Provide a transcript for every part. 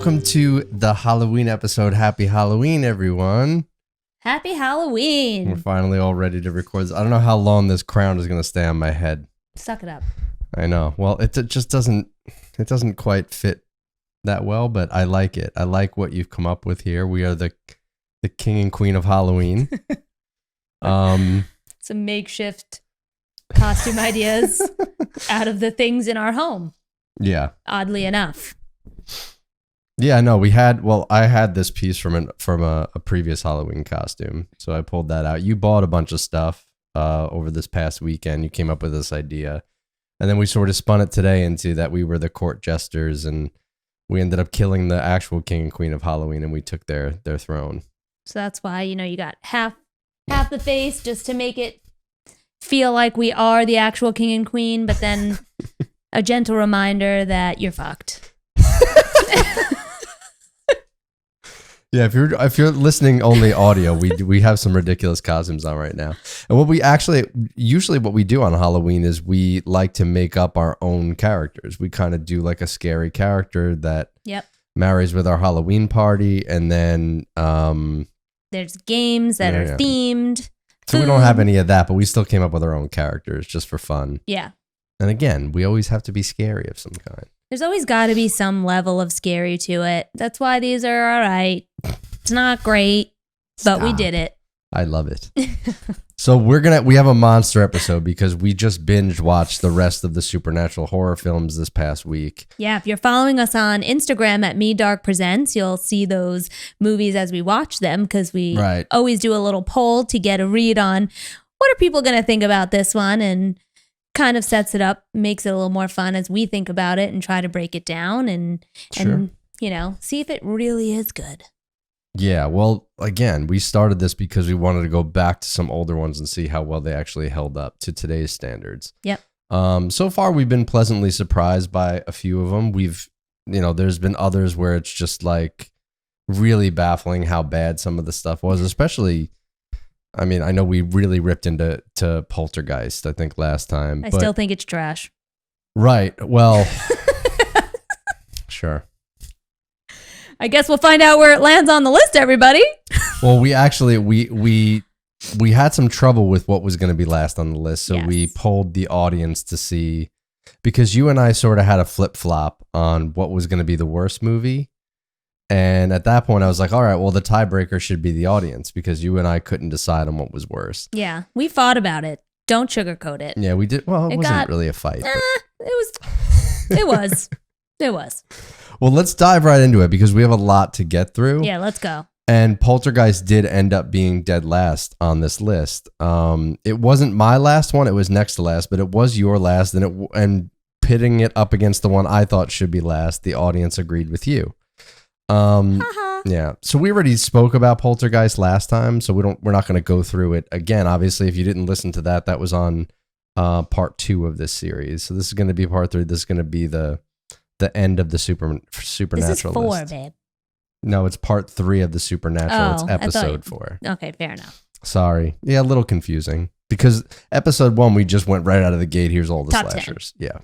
welcome to the Halloween episode. Happy Halloween, everyone. Happy Halloween. We're finally all ready to record this. I don't know how long this crown is going to stay on my head. Suck it up. I know. Well, it just doesn't quite fit that well, but I like it. I like what you've come up with here. We are the king and queen of Halloween. Some makeshift costume ideas out of the things in our home. Yeah. Oddly enough. Yeah, no, I had this piece from a previous Halloween costume. So I pulled that out. You bought a bunch of stuff over this past weekend. You came up with this idea. And then we sort of spun it today into that we were the court jesters and we ended up killing the actual king and queen of Halloween and we took their throne. So that's why, you got half the face just to make it feel like we are the actual king and queen, but then a gentle reminder that you're fucked. Yeah, if you're listening only audio, we have some ridiculous costumes on right now. And what we usually what we do on Halloween is we like to make up our own characters. We kind of do like a scary character that marries with our Halloween party, and then there's games that are themed. So we don't have any of that, but we still came up with our own characters just for fun. Yeah. And again, we always have to be scary of some kind. There's always got to be some level of scary to it. That's why these are all right. It's not great, but we did it. I love it. So we have a monster episode because we just binge watched the rest of the supernatural horror films this past week. Yeah, if you're following us on Instagram at Me Dark Presents, you'll see those movies as we watch them because we always do a little poll to get a read on what are people going to think about this one, and kind of sets it up, makes it a little more fun as we think about it and try to break it down and see if it really is good. Yeah, well, again, we started this because we wanted to go back to some older ones and see how well they actually held up to today's standards. Yep. So far, we've been pleasantly surprised by a few of them. There's been others where it's just like really baffling how bad some of the stuff was, especially, I mean, I know we really ripped into Poltergeist, I think, last time. I still think it's trash. Right. Well, sure. I guess we'll find out where it lands on the list, everybody. Well, we actually, we had some trouble with what was going to be last on the list. So we polled the audience to see, because you and I sort of had a flip-flop on what was going to be the worst movie. And at that point, I was like, all right, well, the tiebreaker should be the audience because you and I couldn't decide on what was worst. Yeah, we fought about it. Don't sugarcoat it. Yeah, we did. Well, it wasn't really a fight. It was. Well, let's dive right into it because we have a lot to get through. Yeah, let's go. And Poltergeist did end up being dead last on this list. It wasn't my last one. It was next to last, but it was your last. And pitting it up against the one I thought should be last, the audience agreed with you. Yeah. So we already spoke about Poltergeist last time, so we're not going to go through it again. Obviously, if you didn't listen to that was on part 2 of this series. So this is going to be part 3. This is going to be the end of the supernatural This is 4, list. babe. No, it's part 3 of the supernatural. It's episode 4. Okay, fair enough. Sorry. Yeah, a little confusing because episode 1, we just went right out of the gate. Here's all the Top slashers. 10. Yeah.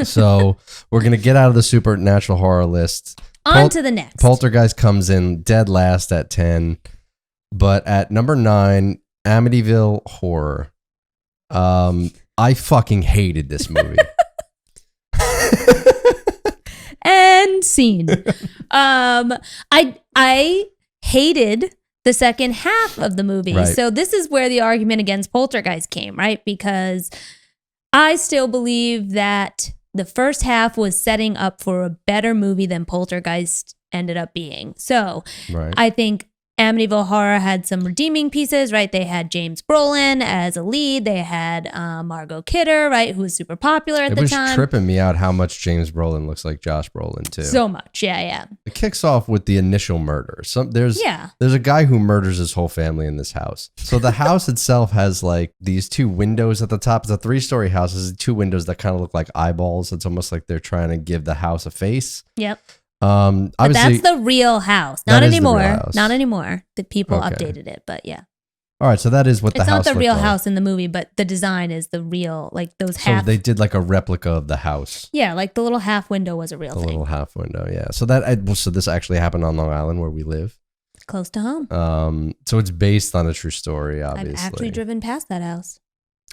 So we're going to get out of the supernatural horror list. On to the next. Poltergeist comes in dead last at 10. But at number 9, Amityville Horror. I fucking hated this movie. And scene. I hated the second half of the movie. Right. So this is where the argument against Poltergeist came, right? Because I still believe that the first half was setting up for a better movie than Poltergeist ended up being. So I think Amityville Horror had some redeeming pieces, right? They had James Brolin as a lead. They had Margot Kidder, right, who was super popular at the time. It was tripping me out how much James Brolin looks like Josh Brolin, too. So much, yeah. It kicks off with the initial murder. There's a guy who murders his whole family in this house. So the house itself has like these 2 windows at the top. It's a 3-story house. There's 2 windows that kind of look like eyeballs. It's almost like they're trying to give the house a face. Yep. But that's the real house. Not anymore. Not anymore. The people updated it, but yeah. All right, so that is what the It's house not the real looked like. house in the movie, but the design is the real, like those So half. they did like a replica of the house. Yeah, like the little half window was a real The thing. little half window, yeah. So so this actually happened on Long Island where we live. Close to home. So it's based on a true story, obviously. I've actually driven past that house.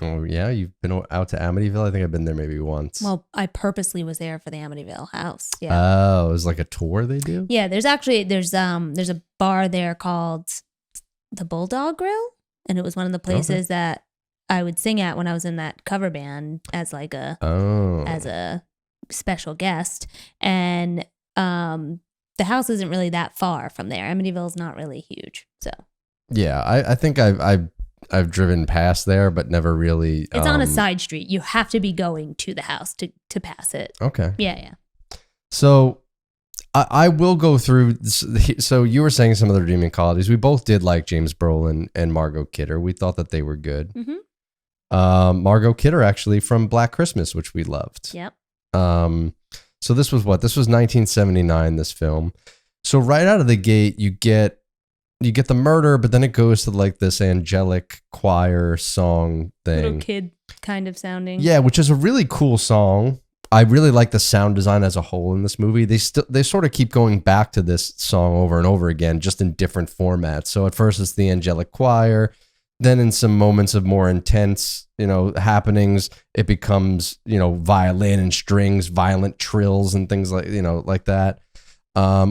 Oh yeah, you've been out to Amityville. I think I've been there maybe once. Well, I purposely was there for the Amityville house. Yeah. Oh, it was like a tour they do. Yeah, there's a bar there called the Bulldog Grill, and it was one of the places that I would sing at when I was in that cover band as like as a special guest. And the house isn't really that far from there. Amityville's not really huge, so yeah, I think I've driven past there, but never really. It's on a side street. You have to be going to the house to pass it. Okay. Yeah. So I will go through. So you were saying some of the redeeming qualities. We both did like James Brolin and Margot Kidder. We thought that they were good. Mm-hmm. Margot Kidder actually from Black Christmas, which we loved. Yep. So this was what? This was 1979. This film. So right out of the gate, you get the murder, but then it goes to like this angelic choir song thing. Little kid kind of sounding. Yeah, which is a really cool song. I really like the sound design as a whole in this movie. They sort of keep going back to this song over and over again, just in different formats. So at first it's the angelic choir, then in some moments of more intense, happenings, it becomes, violin and strings, violent trills and things like, like that.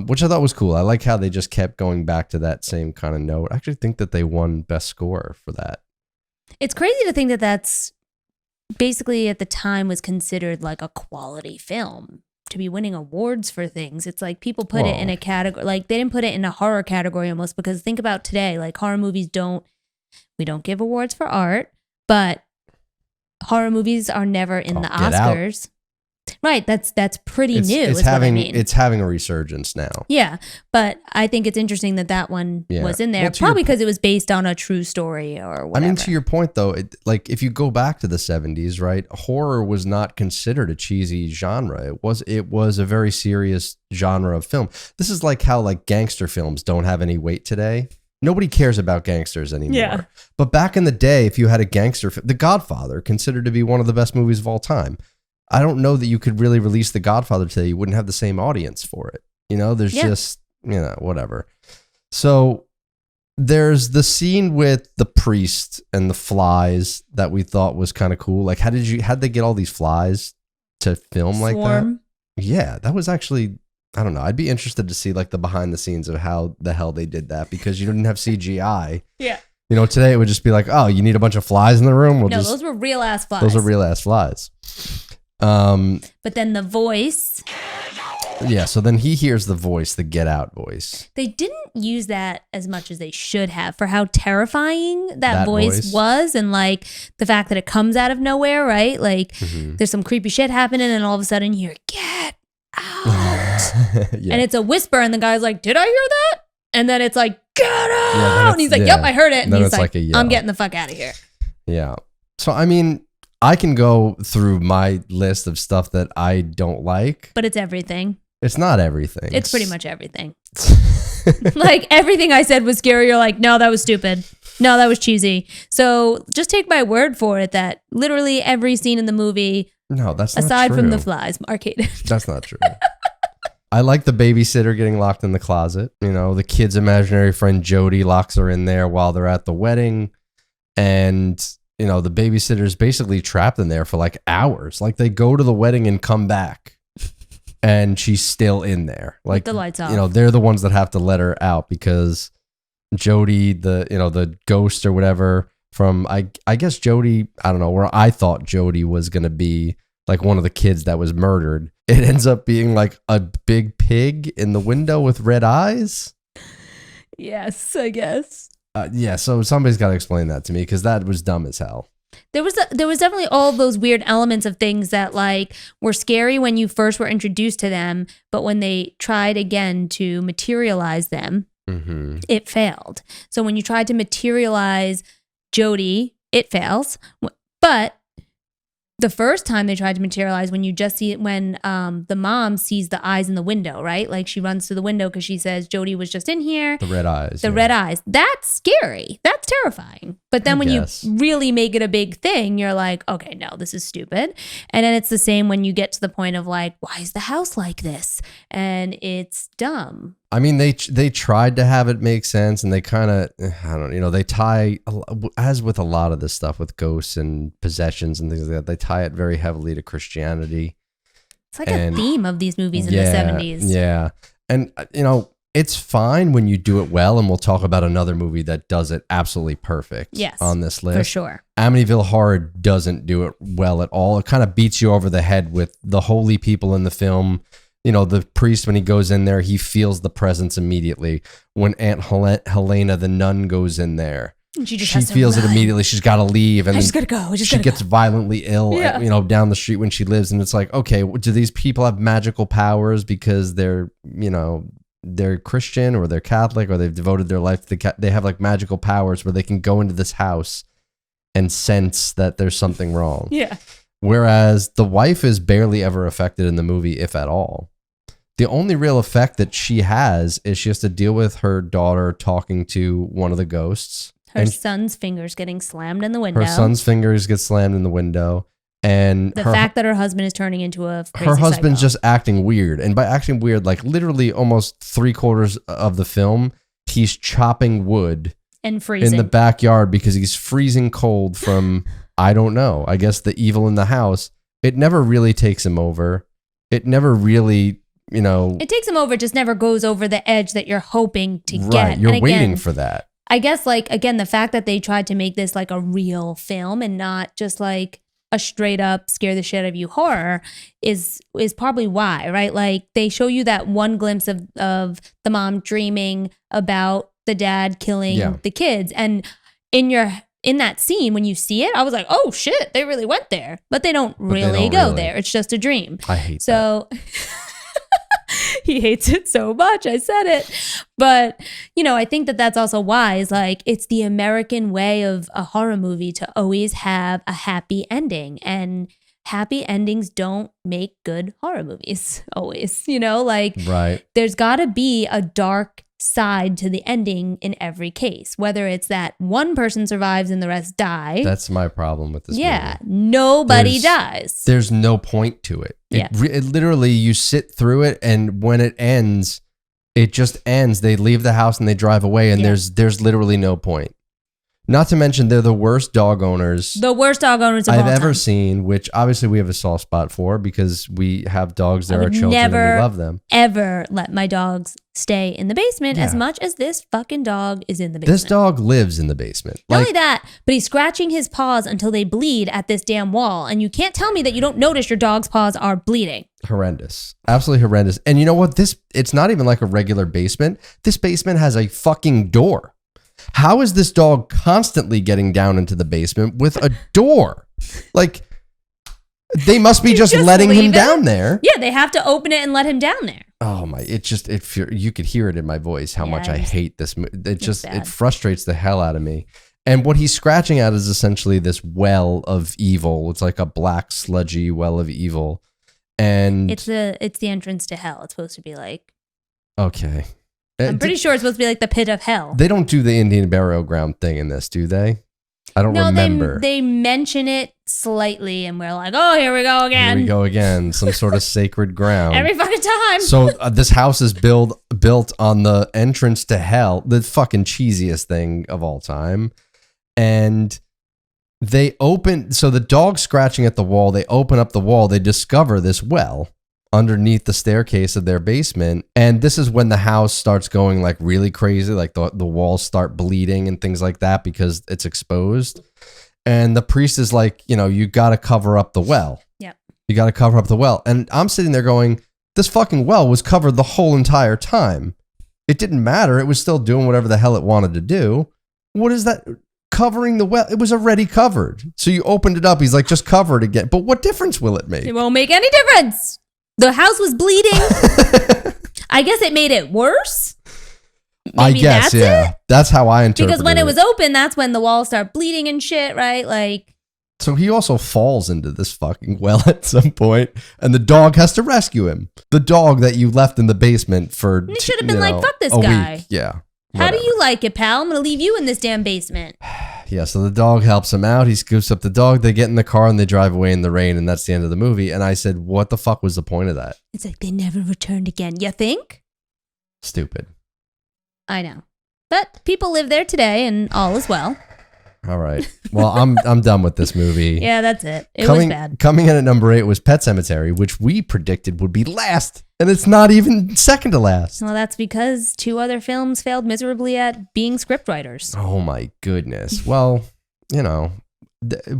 Which I thought was cool. I like how they just kept going back to that same kind of note. I actually think that they won best score for that. It's crazy to think that that's basically at the time was considered like a quality film to be winning awards for things. It's like people put it in a category, like they didn't put it in a horror category almost, because think about today, like horror movies we don't give awards for art, but horror movies are never in the Oscars. Right, that's pretty new. It's having a resurgence now. Yeah, but I think it's interesting that one was in there, probably because it was based on a true story or whatever. I mean, to your point though, like if you go back to the 70s, right, horror was not considered a cheesy genre. It was a very serious genre of film. This is like how like gangster films don't have any weight today. Nobody cares about gangsters anymore. Yeah. But back in the day, if you had a gangster film, The Godfather, considered to be one of the best movies of all time. I don't know that you could really release The Godfather today. You wouldn't have the same audience for it. There's just, whatever. So there's the scene with the priest and the flies that we thought was kind of cool. Like, how'd they get all these flies to film like that? Yeah, that was actually, I don't know. I'd be interested to see like the behind the scenes of how the hell they did that, because you didn't have CGI. Yeah. Today it would just be like, oh, you need a bunch of flies in the room? Those were real ass flies. Those are real ass flies. But then the voice. Yeah, so then he hears the voice, the Get Out voice. They didn't use that as much as they should have for how terrifying that voice was, and like the fact that it comes out of nowhere, right? Like there's some creepy shit happening and all of a sudden you hear, "Get out." And it's a whisper and the guy's like, "Did I hear that?" And then it's like, "Get out." And he's like, "Yep, I heard it." And he's like, "I'm getting the fuck out of here." Yeah. So I mean, I can go through my list of stuff that I don't like. But it's everything. It's not everything. It's pretty much everything. Like everything I said was scary. You're like, no, that was stupid. No, that was cheesy. So just take my word for it that literally every scene in the movie, no, that's not aside true. from the flies, arcade. That's not true. I like the babysitter getting locked in the closet. The kid's imaginary friend Jody locks her in there while they're at the wedding. And the babysitter's basically trapped in there for like hours. Like they go to the wedding and come back and she's still in there. Like with the lights off. They're the ones that have to let her out because Jody, the ghost or whatever from, I guess Jody, I don't know, where I thought Jody was going to be like one of the kids that was murdered. It ends up being like a big pig in the window with red eyes. Yes, I guess. Yeah, so somebody's got to explain that to me because that was dumb as hell. There was definitely all of those weird elements of things that like were scary when you first were introduced to them, but when they tried again to materialize them, it failed. So when you tried to materialize Jody, it fails. But the first time they tried to materialize, when you just see it, when the mom sees the eyes in the window, right? Like she runs to the window because she says Jody was just in here. The red eyes. Red eyes. That's scary. That that's terrifying. But then when you really make it a big thing, you're like, okay, no, this is stupid. And then it's the same when you get to the point of like, why is the house like this? And it's dumb. I mean, they tried to have it make sense, and they kind of, I don't know, they tie, as with a lot of this stuff with ghosts and possessions and things like that, they tie it very heavily to Christianity. It's like a theme of these movies in the 70s. Yeah. And, you know, it's fine when you do it well, and we'll talk about another movie that does it absolutely perfect on this list. For sure. Amityville Horror doesn't do it well at all. It kind of beats you over the head with the holy people in the film. You know, the priest, when he goes in there, he feels the presence immediately. When Aunt Helena, the nun, goes in there, she feels it immediately. She's got to leave. And I just got to go. She gets violently ill, you know, down the street when she lives. And it's like, okay, do these people have magical powers because they're, you know, they're Christian or they're Catholic or they've devoted their life to they have like magical powers where they can go into this house and sense that there's something wrong. Yeah. Whereas the wife is barely ever affected in the movie, if at all. The only real effect that she has is she has to deal with her daughter talking to one of the ghosts. Her son's fingers getting slammed in the window. Her son's fingers get slammed in the window. And the fact that her husband is turning into a crazy her husband's psycho. just acting weird. And by acting weird, like literally almost 3/4 of the film, he's chopping wood and freezing in the backyard because he's freezing cold from, I don't know, I guess the evil in the house. It never really takes him over. It never really, you know. It takes him over, just never goes over the edge that you're hoping to get. Right, you're waiting for that. I guess, like, again, the fact that they tried to make this like a real film and not just like a straight up scare the shit out of you horror is probably why, right? Like they show you that one glimpse of the mom dreaming about the dad killing the kids, and in that scene when you see it, I was like, oh shit, they really went there, but they don't really go there. It's just a dream. I hate that. He hates it so much. I said it. But, you know, I think that that's also why is like it's the American way of a horror movie to always have a happy ending. And happy endings don't make good horror movies always, you know, like there's got to be a dark side to the ending in every case, whether it's that one person survives and the rest die. That's my problem with this movie. Nobody dies. There's no point to it. It literally, you sit through it, and when it ends, it just ends. They leave the house and they drive away, and there's literally no point. Not to mention, they're the worst dog owners. The worst dog owners of all I've ever time. seen, which obviously we have a soft spot for because we have dogs that are children and we love them. Ever let my dogs stay in the basement as much as this fucking dog is in the basement. This dog lives in the basement. Not only that, but he's scratching his paws until they bleed at this damn wall. And you can't tell me that you don't notice your dog's paws are bleeding. Horrendous. Absolutely horrendous. And you know what? It's not even like a regular basement. This basement has a fucking door. How is this dog constantly getting down into the basement with a door? Like, they must be just letting him down there. Yeah, they have to open it and let him down there. Oh my, you could hear it in my voice how much I hate this. It frustrates the hell out of me. And what he's scratching at is essentially this well of evil. It's like a black sludgy well of evil. And it's the entrance to hell. It's supposed to be like. Okay. I'm pretty sure it's supposed to be like the pit of hell. They don't do the Indian burial ground thing in this, do they? I don't remember. They mention it slightly, and we're like, oh, here we go again. Here we go again. Some sort of sacred ground. Every fucking time. So this house is built on the entrance to hell, the fucking cheesiest thing of all time. And so the dog's scratching at the wall. They open up the wall. They discover this well underneath the staircase of their basement. And this is when the house starts going like really crazy, like the walls start bleeding and things like that because it's exposed. And the priest is like, you know, you got to cover up the well. Yep. You got to cover up the well. And I'm sitting there going, this fucking well was covered the whole entire time. It didn't matter. It was still doing whatever the hell it wanted to do. What is that? Covering the well? It was already covered. So you opened it up. He's like, just cover it again. But what difference will it make? It won't make any difference. The house was bleeding. I guess it made it worse. Maybe I guess, that's it? That's how I interpret it. Because when it was open, that's when the walls start bleeding and shit, right? Like. So he also falls into this fucking well at some point, and the dog has to rescue him. The dog that you left in the basement for. It should have been like, fuck this guy. Week. Yeah. How do you like it, pal? I'm going to leave you in this damn basement. Yeah, so the dog helps him out. He scoops up the dog. They get in the car and they drive away in the rain, and that's the end of the movie. And I said, what the fuck was the point of that? It's like they never returned again. You think? Stupid. I know. But people live there today and all is well. All right. Well, I'm done with this movie. Yeah, that's it. It was bad. Coming in at number 8 was Pet Sematary, which we predicted would be last. And it's not even second to last. Well, that's because 2 other films failed miserably at being scriptwriters. Oh, my goodness. Well, you know,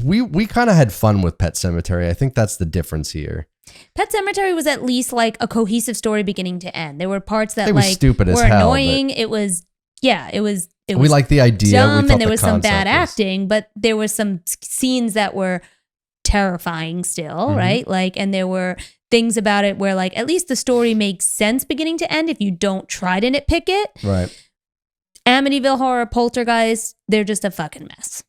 we kind of had fun with Pet Sematary. I think that's the difference here. Pet Sematary was at least like a cohesive story beginning to end. There were parts that like stupid as were hell, annoying. It was we liked the idea. Dumb, and there was some bad acting, but there were some scenes that were terrifying still, right? Like, and there were things about it where like at least the story makes sense beginning to end if you don't try to nitpick it. Right. Amityville Horror, Poltergeist, they're just a fucking mess.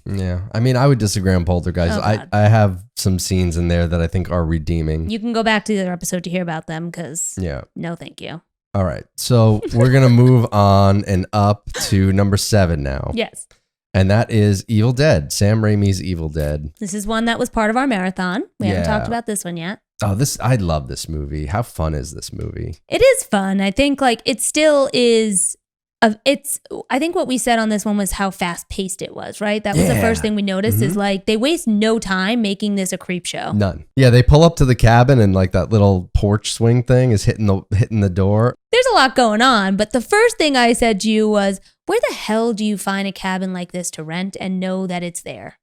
Yeah. I mean, I would disagree on Poltergeist. I have some scenes in there that I think are redeeming. You can go back to the other episode to hear about them because no thank you. All right. So we're going to move on and up to number 7 now. Yes. And that is Evil Dead, Sam Raimi's Evil Dead. This is one that was part of our marathon. We haven't talked about this one yet. Oh, I love this movie. How fun is this movie? It is fun. I think like it still is. I think what we said on this one was how fast paced it was, right? That was the first thing we noticed is like they waste no time making this a creep show. None. Yeah, they pull up to the cabin and like that little porch swing thing is hitting the door. There's a lot going on, but the first thing I said to you was, where the hell do you find a cabin like this to rent and know that it's there?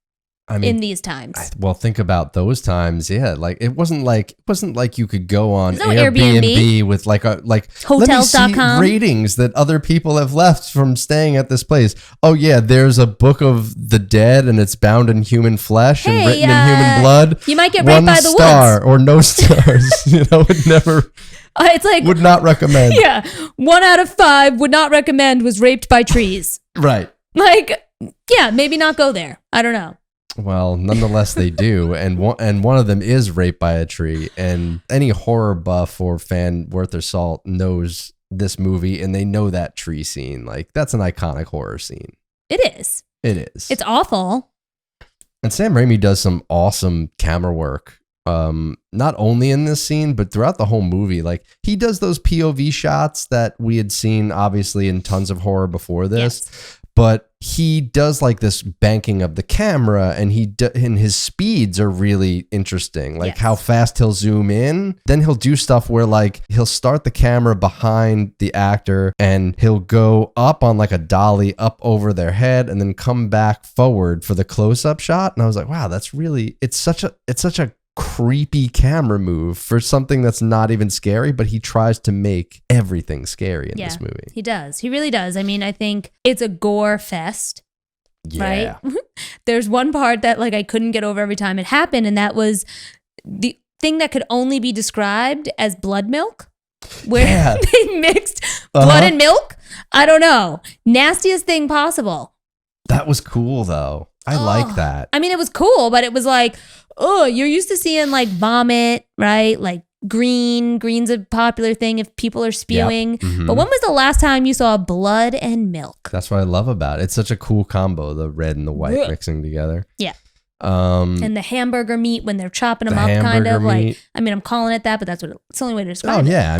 I mean, in these times. Well, think about those times. Yeah, like it wasn't like you could go on Airbnb with like hotels.com ratings that other people have left from staying at this place. Oh yeah, there's a book of the dead and it's bound in human flesh and written in human blood. You might get raped by the woods. 1 star or no stars. Would never. It's like would not recommend. Yeah, 1 out of 5 would not recommend was raped by trees. Right. Like, yeah, maybe not go there. I don't know. Well, nonetheless, they do, and one of them is raped by a tree. And any horror buff or fan worth their salt knows this movie, and they know that tree scene. Like that's an iconic horror scene. It is. It is. It's awful. And Sam Raimi does some awesome camera work. Not only in this scene, but throughout the whole movie. Like he does those POV shots that we had seen, obviously, in tons of horror before this. Yes. But he does like this banking of the camera, and and his speeds are really interesting. Like how fast he'll zoom in. Then he'll do stuff where like he'll start the camera behind the actor and he'll go up on like a dolly up over their head and then come back forward for the close-up shot. And I was like, wow, that's really, it's such a creepy camera move for something that's not even scary, but he tries to make everything scary in this movie. He does. He really does. I mean, I think it's a gore fest, right? There's one part that like I couldn't get over every time it happened, and that was the thing that could only be described as blood milk, where they mixed blood and milk. I don't know. Nastiest thing possible. That was cool though. I like that. I mean, it was cool, but it was like, oh, you're used to seeing like vomit, right? Like green's a popular thing if people are spewing. Yep. Mm-hmm. But when was the last time you saw blood and milk? That's what I love about it. It's such a cool combo, the red and the white mixing together. Yeah. And the hamburger meat when they're chopping them up, kind of like, I mean, I'm calling it that, but it's the only way to describe it. Oh yeah.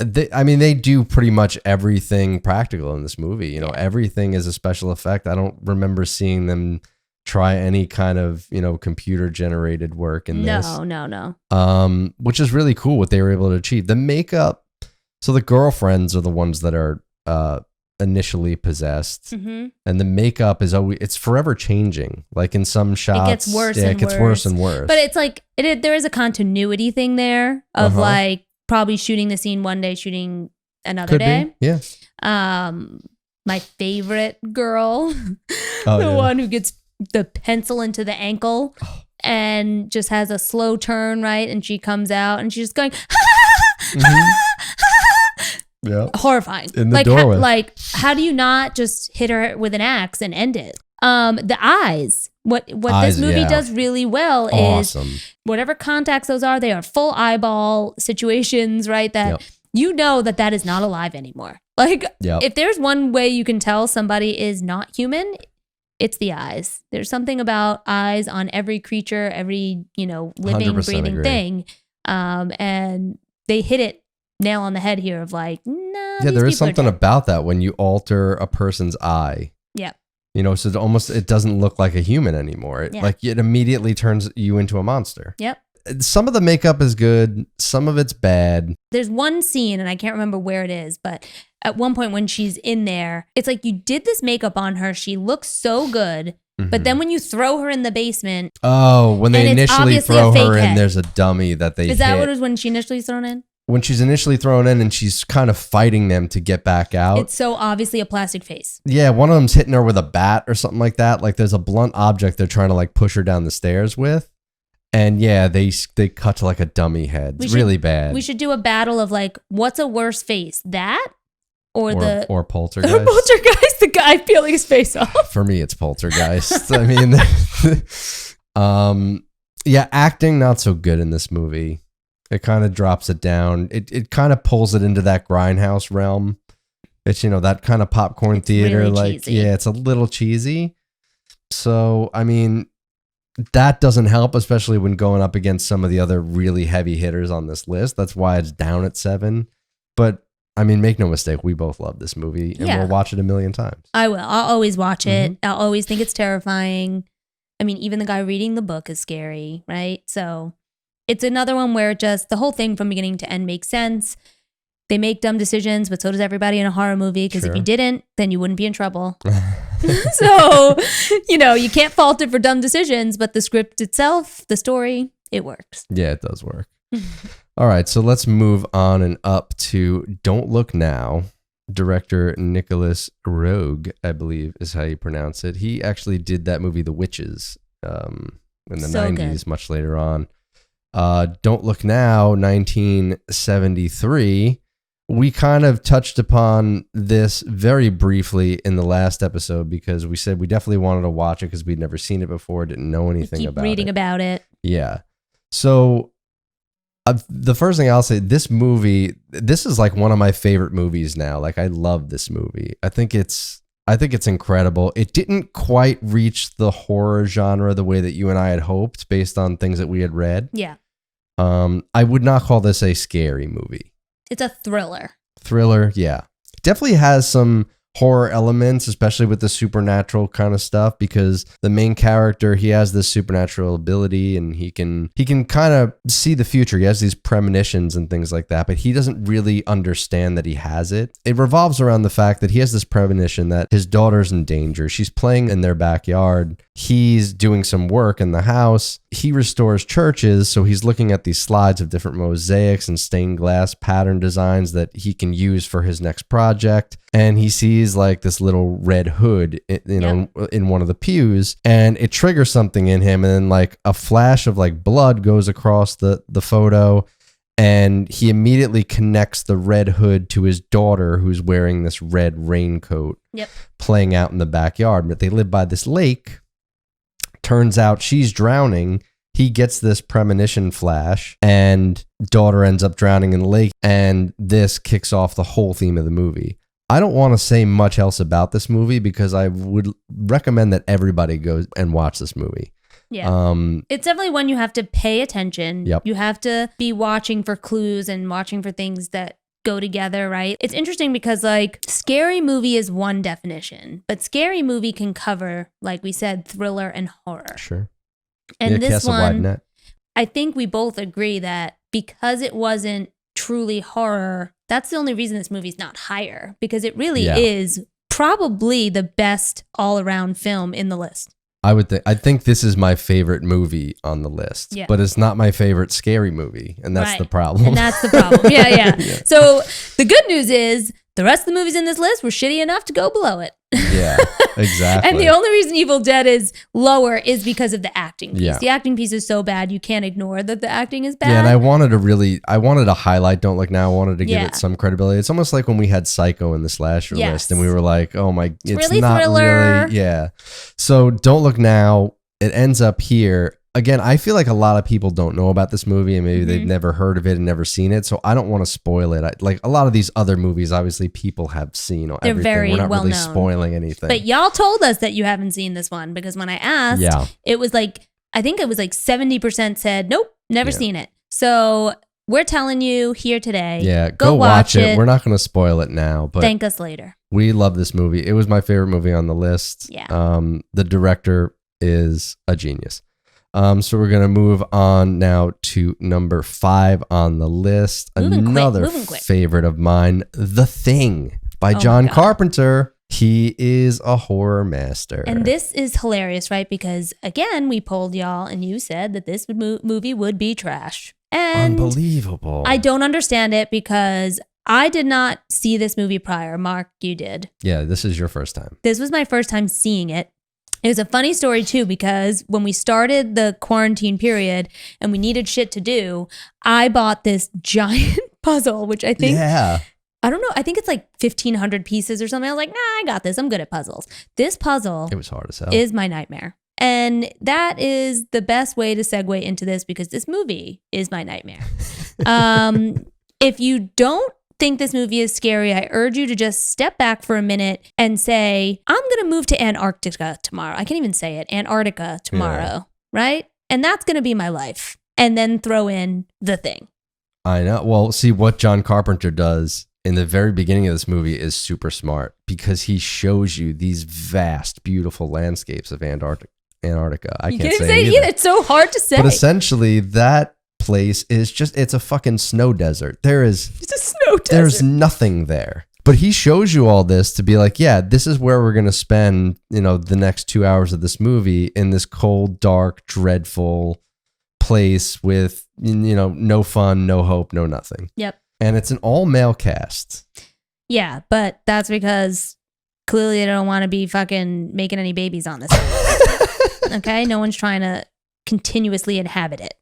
They do pretty much everything practical in this movie. Everything is a special effect. I don't remember seeing them try any kind of, computer generated work in this. No. Which is really cool what they were able to achieve. The makeup. So the girlfriends are the ones that are initially possessed, and the makeup is it's forever changing. Like in some shots, it gets worse. It gets worse and worse. But it's like there is a continuity thing there of like probably shooting the scene one day, shooting another day. Yeah. My favorite girl, one who gets the pencil into the ankle and just has a slow turn, right? And she comes out and she's just going, yeah, horrifying. In the doorway. How do you not just hit her with an axe and end it? The eyes. What this movie does really well is whatever contacts those are, they are full eyeball situations, right? That you know that is not alive anymore. Like, Yep. if there's one way you can tell somebody is not human, it's the eyes. There's something about eyes on every creature, every, living, 100% breathing agree. thing. And they hit it nail on the head here of like, nah. Yeah, there is something about that when you alter a person's eye. Yeah. So it doesn't look like a human anymore. It immediately turns you into a monster. Yep. Some of the makeup is good. Some of it's bad. There's one scene, and I can't remember where it is, but at one point when she's in there, it's like you did this makeup on her. She looks so good. But then when you throw her in the basement. Oh, when they initially throw her in, there's a dummy that they hit. Is that what it was when she initially thrown in? When she's initially thrown in and she's kind of fighting them to get back out. It's so obviously a plastic face. Yeah, one of them's hitting her with a bat or something like that. Like there's a blunt object they're trying to like push her down the stairs with. And yeah, they cut to like a dummy head. It's really bad. We should do a battle of like, what's a worse face? That? Or Poltergeist. Or Poltergeist, the guy peeling his face off. For me, it's Poltergeist. I mean, yeah, acting not so good in this movie. It kind of drops it down. It kind of pulls it into that grindhouse realm. It's that kind of popcorn theater. Really like cheesy. Yeah, it's a little cheesy. So I mean, that doesn't help, especially when going up against some of the other really heavy hitters on this list. That's why it's down at 7. But I mean, make no mistake, we both love this movie and we'll watch it a million times. I will. I'll always watch it. I'll always think it's terrifying. I mean, even the guy reading the book is scary, right? So it's another one where just the whole thing from beginning to end makes sense. They make dumb decisions, but so does everybody in a horror movie, because if you didn't, then you wouldn't be in trouble. So, you can't fault it for dumb decisions, but the script itself, the story, it works. Yeah, it does work. All right, so let's move on and up to Don't Look Now. Director Nicholas Roeg, I believe is how you pronounce it. He actually did that movie The Witches in the 90s, good. Much later on. Don't Look Now, 1973. We kind of touched upon this very briefly in the last episode because we said we definitely wanted to watch it because we'd never seen it before, didn't know anything about it. Reading about it. Yeah. So the first thing I'll say, this movie, this is like one of my favorite movies now. Like I love this movie. I think it's incredible. It didn't quite reach the horror genre the way that you and I had hoped based on things that we had read. Yeah. I would not call this a scary movie. It's a thriller. Thriller, yeah. Definitely has some horror elements, especially with the supernatural kind of stuff, because the main character, he has this supernatural ability and he can kind of see the future. He has these premonitions and things like that, but he doesn't really understand that he has it. It revolves around the fact that he has this premonition that his daughter's in danger. She's playing in their backyard. He's doing some work in the house. He restores churches, so he's looking at these slides of different mosaics and stained glass pattern designs that he can use for his next project. And he sees like this little red hood, in one of the pews, and it triggers something in him. And then like a flash of like blood goes across the photo, and he immediately connects the red hood to his daughter, who's wearing this red raincoat, playing out in the backyard. But they live by this lake. Turns out she's drowning. He gets this premonition flash, and daughter ends up drowning in the lake. And this kicks off the whole theme of the movie. I don't want to say much else about this movie because I would recommend that everybody goes and watch this movie. Yeah. It's definitely one you have to pay attention. Yep. You have to be watching for clues and watching for things that go together, right? It's interesting because like scary movie is one definition, but scary movie can cover, like we said, thriller and horror. Sure. And this one, I think we both agree that because it wasn't truly horror, that's the only reason this movie's not higher, because it really is probably the best all-around film in the list. I think this is my favorite movie on the list, but it's not my favorite scary movie, and that's the problem. And that's the problem. Yeah. So the good news is the rest of the movies in this list were shitty enough to go below it. Yeah, exactly. And the only reason Evil Dead is lower is because of the acting piece. Yeah. The acting piece is so bad, you can't ignore that the acting is bad. Yeah, and I wanted to highlight Don't Look Now. I wanted to give it some credibility. It's almost like when we had Psycho in the slasher list, and we were like, oh my, it's really not thriller. really, So Don't Look Now, it ends up here. again, I feel like a lot of people don't know about this movie and maybe they've never heard of it and never seen it. So I don't want to spoil it. Like a lot of these other movies, obviously people have seen everything. They're very We're not well really known. spoiling anything. But y'all told us that you haven't seen this one because when I asked, it was like, I think it was like 70% said, nope, never seen it. So we're telling you here today. Yeah, go watch it. We're not going to spoil it now, but thank us later. We love this movie. It was my favorite movie on the list. Yeah. The director is a genius. So we're going to move on now to number 5 on the list. Another favorite of mine, The Thing by John Carpenter. He is a horror master. And this is hilarious, right? Because again, we polled y'all and you said that this movie would be trash. And unbelievable. I don't understand it because I did not see this movie prior. Mark, you did. Yeah, this is your first time. This was my first time seeing it. It was a funny story too, because when we started the quarantine period and we needed shit to do, I bought this giant puzzle, which I think, I don't know, I think it's like 1,500 pieces or something. I was like, nah, I got this. I'm good at puzzles. This puzzle it was hard as hell. Is my nightmare. And that is the best way to segue into this because this movie is my nightmare. If you don't think this movie is scary, I urge you to just step back for a minute and say, I'm going to move to Antarctica tomorrow. I can't even say it. Antarctica tomorrow, right? And that's going to be my life. And then throw in The Thing. I know. Well, see what John Carpenter does in the very beginning of this movie is super smart because he shows you these vast, beautiful landscapes of Antarctica. I can't say it either. It's so hard to say. But essentially, that place is it's a fucking snow desert. It's a snow desert. There's nothing there. But he shows you all this to be like, yeah, this is where we're going to spend, the next 2 hours of this movie in this cold, dark, dreadful place with, no fun, no hope, no nothing. Yep. And it's an all-male cast. Yeah, but that's because clearly they don't want to be fucking making any babies on this. Okay? No one's trying to continuously inhabit it.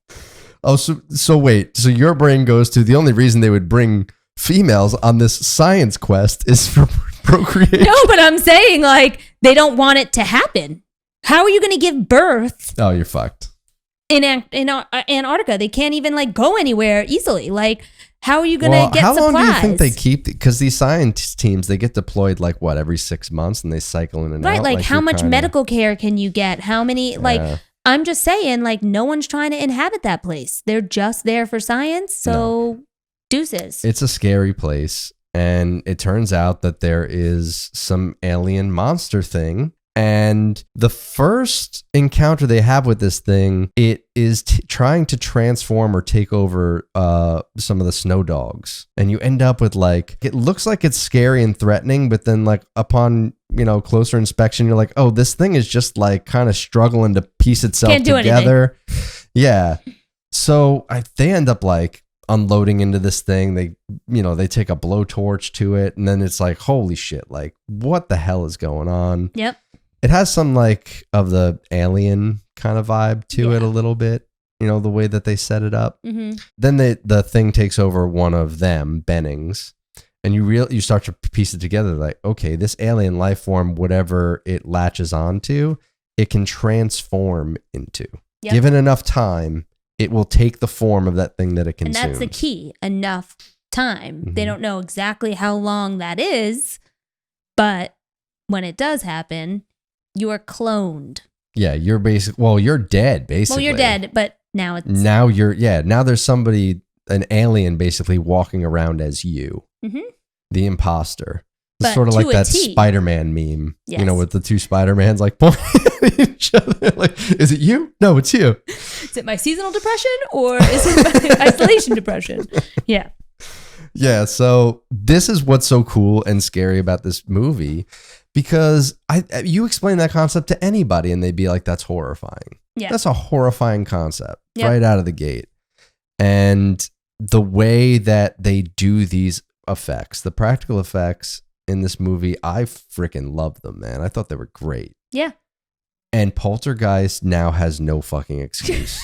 Oh, so wait. So your brain goes to the only reason they would bring females on this science quest is for procreation. No, but I'm saying they don't want it to happen. How are you going to give birth? Oh, you're fucked. In Antarctica, they can't even go anywhere easily. How are you going to get supplies? How long do you think they keep? Because these science teams, they get deployed every 6 months and they cycle in and out. Right, how much medical care can you get? How many, I'm just saying, no one's trying to inhabit that place. They're just there for science, so deuces. It's a scary place, and it turns out that there is some alien monster thing. And the first encounter they have with this thing, it is trying to transform or take over some of the snow dogs. And you end up with it looks like it's scary and threatening, but then upon, closer inspection, you're like, oh, this thing is just kind of struggling to piece itself together. Yeah. So they end up unloading into this thing. They take a blowtorch to it, and then it's holy shit, what the hell is going on? Yep. It has some of the Alien kind of vibe to it a little bit, the way that they set it up. Mm-hmm. Then the thing takes over one of them, Bennings, and you start to piece it together okay, this alien life form, whatever it latches onto, it can transform into. Yep. Given enough time, it will take the form of that thing that it consumes. And that's the key, enough time. Mm-hmm. They don't know exactly how long that is, but when it does happen, you are cloned. Yeah, you're you're dead, basically. Well, you're dead, but now now there's somebody, an alien, basically walking around as you, the imposter. It's sort of like that Spider-Man meme, with the two Spider-Mans pointing at each other. Is it you? No, it's you. Is it my seasonal depression or is it my isolation depression? Yeah. Yeah, so this is what's so cool and scary about this movie, because you explain that concept to anybody and they'd be like, that's horrifying. Yeah. That's a horrifying concept right out of the gate. And the way that they do these effects, the practical effects in this movie, I freaking love them, man. I thought they were great. Yeah. And Poltergeist now has no fucking excuse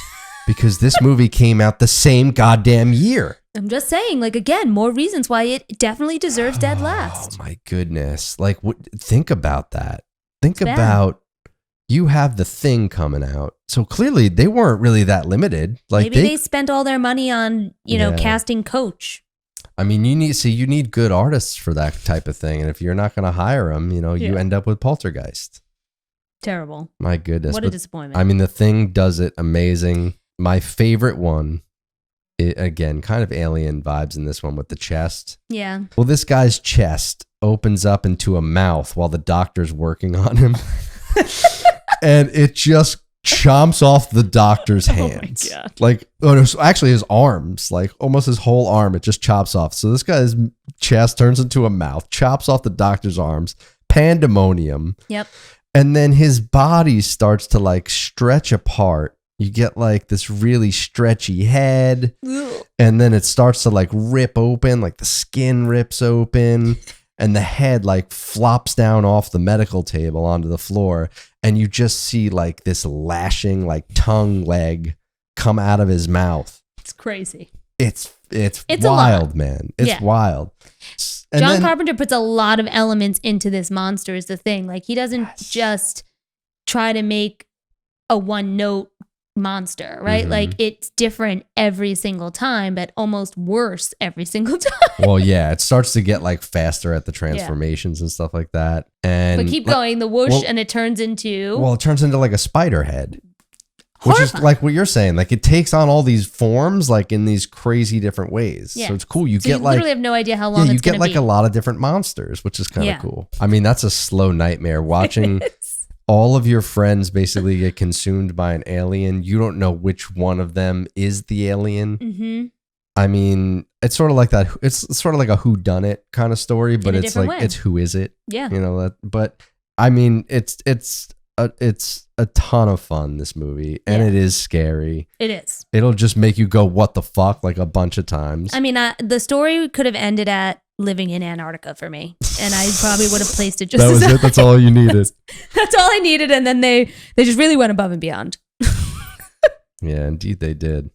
because this movie came out the same goddamn year. I'm just saying, again, more reasons why it definitely deserves dead last. Oh my goodness. Think about that. Think about You have The Thing coming out. So clearly they weren't really that limited. Like maybe they spent all their money on, casting Coach. I mean, you need good artists for that type of thing. And if you're not going to hire them, you end up with Poltergeist. Terrible. My goodness. What a disappointment. I mean, The Thing does it amazing. My favorite one, again, kind of alien vibes in this one with the chest. Yeah. Well, this guy's chest opens up into a mouth while the doctor's working on him. And it just chomps off the doctor's hands. Oh my God. No, actually his arms, like almost his whole arm, it just chops off. So this guy's chest turns into a mouth, chops off the doctor's arms, pandemonium. Yep. And then his body starts to like stretch apart. You get like this really stretchy head. Ugh. And then it starts to like rip open, like the skin rips open. And the head like flops down off the medical table onto the floor. And you just see like this lashing like tongue leg come out of his mouth. It's crazy. It's wild, man. It's wild. And John Carpenter puts a lot of elements into this monster is the thing. Like he doesn't just try to make a one note monster, right? Mm-hmm. Like it's different every single time, but almost worse every single time. Well, yeah, it starts to get like faster at the transformations and stuff like that. And but keep going, the whoosh, and it turns into it turns into like a spider head. Horrifying. Which is like what you're saying. Like it takes on all these forms like in these crazy different ways. Yeah. So it's cool. You literally have no idea how long you it's get gonna like be. a lot of different monsters, which is kind of cool. I mean, that's a slow nightmare watching all of your friends basically get consumed by an alien. You don't know which one of them is the alien. Mm-hmm. I mean, it's sort of like that. It's sort of like a whodunit kind of story, but it's like, it's who is it? Yeah. But I mean, it's a ton of fun, this movie, and it is scary. It is. It'll just make you go, what the fuck? Like a bunch of times. I mean, the story could have ended at living in Antarctica for me, and I probably would have placed it just that was it. That's all you needed. That's all I needed, and then they just really went above and beyond. Yeah, indeed they did.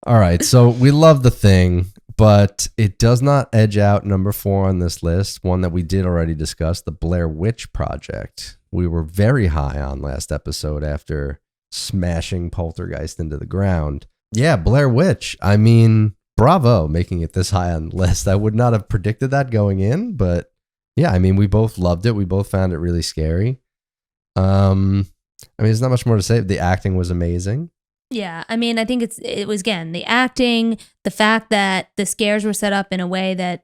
All right, so we love The Thing, but it does not edge out number 4 on this list. One that we did already discuss, The Blair Witch Project. We were very high on last episode after smashing Poltergeist into the ground. Yeah, Blair Witch. I mean, bravo, making it this high on the list. I would not have predicted that going in, but yeah, I mean, we both loved it. We both found it really scary. I mean, there's not much more to say. The acting was amazing. Yeah, I mean, I think it was, again, the acting, the fact that the scares were set up in a way that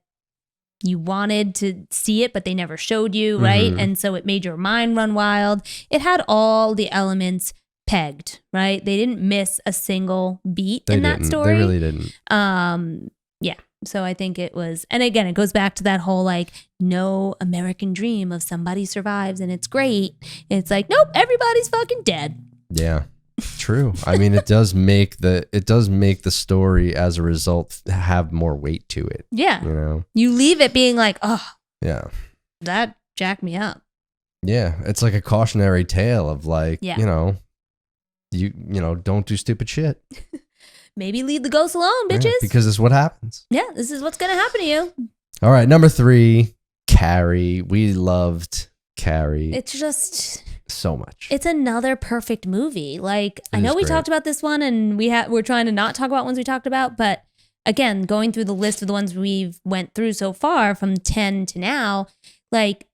you wanted to see it, but they never showed you, right? Mm-hmm. And so it made your mind run wild. It had all the elements pegged, right? They didn't miss a single beat in that story. They really didn't. Yeah. So I think it was, and again, it goes back to that whole like, no American dream of somebody survives and it's great. It's like, nope, everybody's fucking dead. Yeah. True. I mean, it does make the story as a result have more weight to it. Yeah. You know, you leave it being like, oh, yeah, that jacked me up. Yeah, it's like a cautionary tale of like, Yeah. you know, don't do stupid shit. Maybe leave the ghosts alone, bitches. Yeah, because it's what happens. Yeah, this is what's gonna happen to you. All right, number 3, Carrie. We loved Carrie. It's just so much. It's another perfect movie. Like, I know we talked about this one, and we're trying to not talk about ones we talked about, but again, going through the list of the ones we've went through so far from 10 to now, like,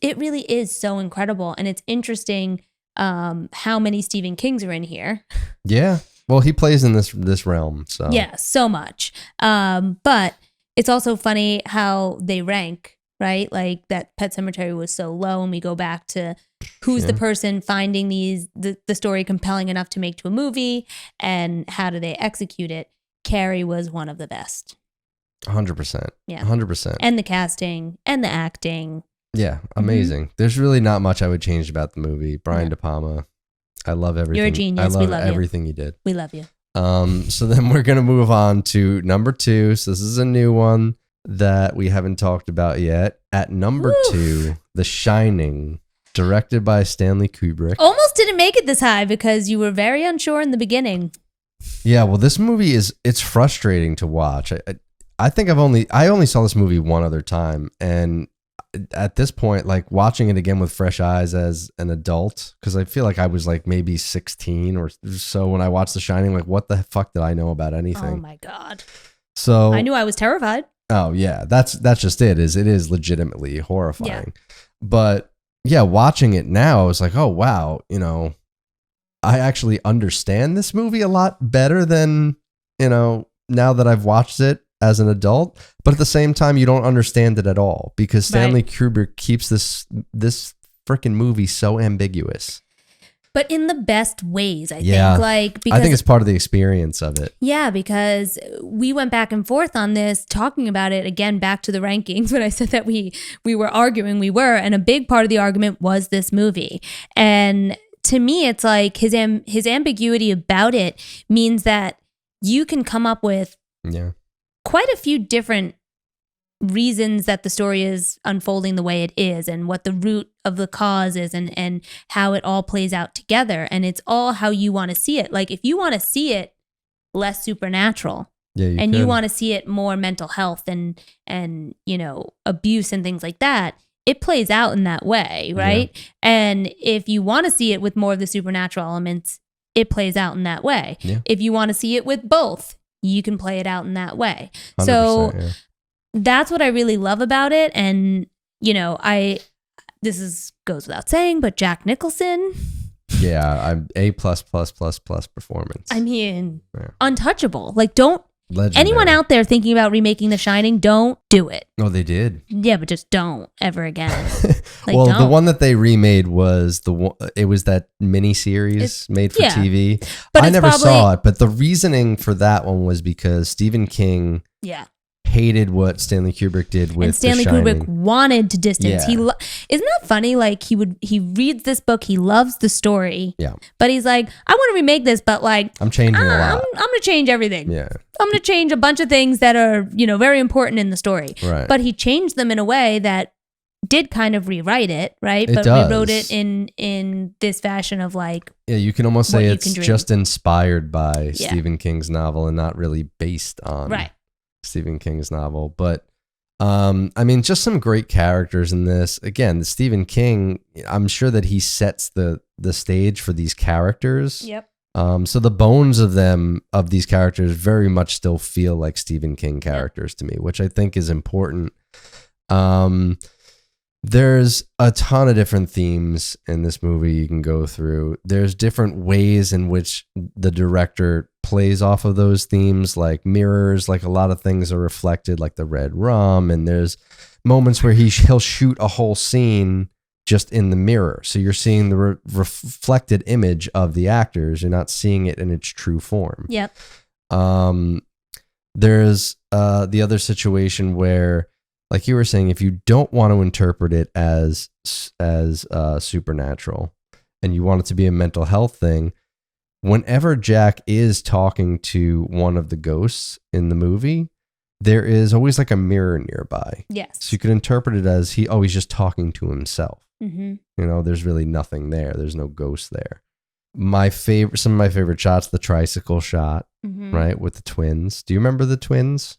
it really is so incredible, and it's interesting how many Stephen Kings are in here. Yeah. Well, he plays in this realm, so. Yeah, so much. But it's also funny how they rank, right? Like that Pet Sematary was so low, and we go back to who's the person finding the story compelling enough to make to a movie, and how do they execute it. Carrie was one of the best. 100%. Yeah. 100%. And the casting and the acting. Yeah, amazing. There's really not much I would change about the movie. Brian De Palma, I love everything. You're a genius. I We love love you. everything you did. We love you. So then we're going to move on to number 2. So this is a new one that we haven't talked about yet. At number 2, The Shining, directed by Stanley Kubrick. Almost didn't make it this high because you were very unsure in the beginning. Yeah, well, this movie it's frustrating to watch. I think I only saw this movie one other time, and at this point, like watching it again with fresh eyes as an adult, because I feel like I was like maybe 16 or so when I watched The Shining. Like, what the fuck did I know about anything? Oh my God. So I knew I was terrified. Oh yeah, that's just it. It is legitimately horrifying. But yeah, watching it now, I was like, oh wow, I actually understand this movie a lot better than now that I've watched it as an adult. But at the same time, you don't understand it at all because Stanley Kubrick keeps this freaking movie so ambiguous. But in the best ways, I think. Because I think it's part of the experience of it. Yeah, because we went back and forth on this, talking about it again, back to the rankings when I said that we were arguing, and a big part of the argument was this movie. And to me, it's like his ambiguity about it means that you can come up with quite a few different reasons that the story is unfolding the way it is and what the root of the cause is and how it all plays out together. And it's all how you want to see it. Like if you want to see it less supernatural you want to see it more mental health and abuse and things like that, it plays out in that way, right? Yeah. And if you want to see it with more of the supernatural elements, it plays out in that way. Yeah. If you want to see it with both, you can play it out in that way. So that's what I really love about it. And, goes without saying, but Jack Nicholson. Yeah, I'm A++++ performance. I mean, untouchable. Like, don't. Legendary. Anyone out there thinking about remaking The Shining, don't do it. Oh, they did. Yeah, but just don't ever again. Well, the one that they remade was it was that mini series made for TV. But I never saw it, but the reason for that one was because Stephen King hated what Stanley Kubrick did with Stanley The Shining. Kubrick wanted to distance. Yeah. Isn't that funny? Like he reads this book, he loves the story. Yeah. But he's like, I want to remake this, but like I'm changing a lot. I'm gonna change everything. Yeah. I'm gonna change a bunch of things that are, very important in the story. Right. But he changed them in a way that did kind of rewrite it, right? But rewrote it in this fashion of like, yeah, you can almost say it's just inspired by Stephen King's novel and not really based on Stephen King's novel. But I mean, just some great characters in this. Again, Stephen King, I'm sure that he sets the stage for these characters. Yep. So the bones of these characters very much still feel like Stephen King characters to me, which I think is important. There's a ton of different themes in this movie you can go through. There's different ways in which the director plays off of those themes, like mirrors, like a lot of things are reflected, like the red rum. And there's moments where he'll shoot a whole scene just in the mirror. So you're seeing the reflected image of the actors. You're not seeing it in its true form. Yep. There's the other situation where, like you were saying, if you don't want to interpret it as supernatural and you want it to be a mental health thing, whenever Jack is talking to one of the ghosts in the movie, there is always like a mirror nearby. Yes. So you could interpret it as he's just talking to himself. Mm-hmm. There's really nothing there. There's no ghost there. Some of my favorite shots, the tricycle shot, right, with the twins. Do you remember the twins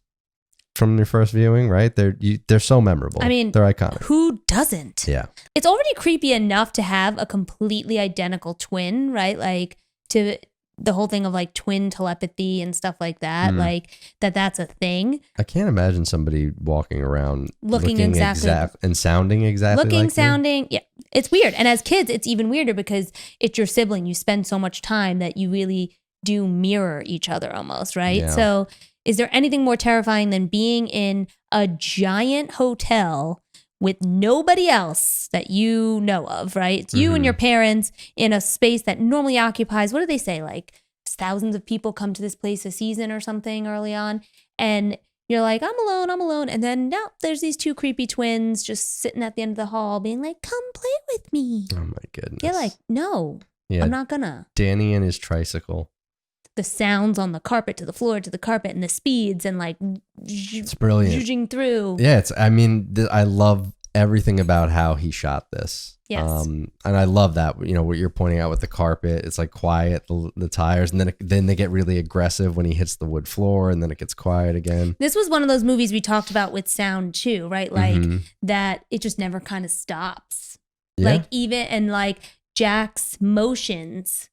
from your first viewing? Right, they're so memorable. I mean, they're iconic. Who doesn't? Yeah, it's already creepy enough to have a completely identical twin, right? Like to the whole thing of like twin telepathy and stuff like that, like that's a thing. I can't imagine somebody walking around looking exactly and sounding exactly like sounding me. Yeah, it's weird. And as kids, it's even weirder because it's your sibling. You spend so much time that you really do mirror each other almost, right? Yeah. So is there anything more terrifying than being in a giant hotel with nobody else that you know of, right? It's you and your parents in a space that normally occupies, what do they say, like thousands of people come to this place a season or something early on. And you're like, I'm alone. And then no, there's these two creepy twins just sitting at the end of the hall being like, come play with me. Oh my goodness. You're like, no, I'm not gonna. Danny and his tricycle. The sounds on the carpet to the floor to the carpet and the speeds and like it's brilliant zhuzhing through. Yeah, I love everything about how he shot this. Yes. And I love that, what you're pointing out with the carpet. It's like quiet, the tires, and then they get really aggressive when he hits the wood floor, and then it gets quiet again. This was one of those movies we talked about with sound too, right? Like that it just never kind of stops. Yeah. Like even, and like Jack's motions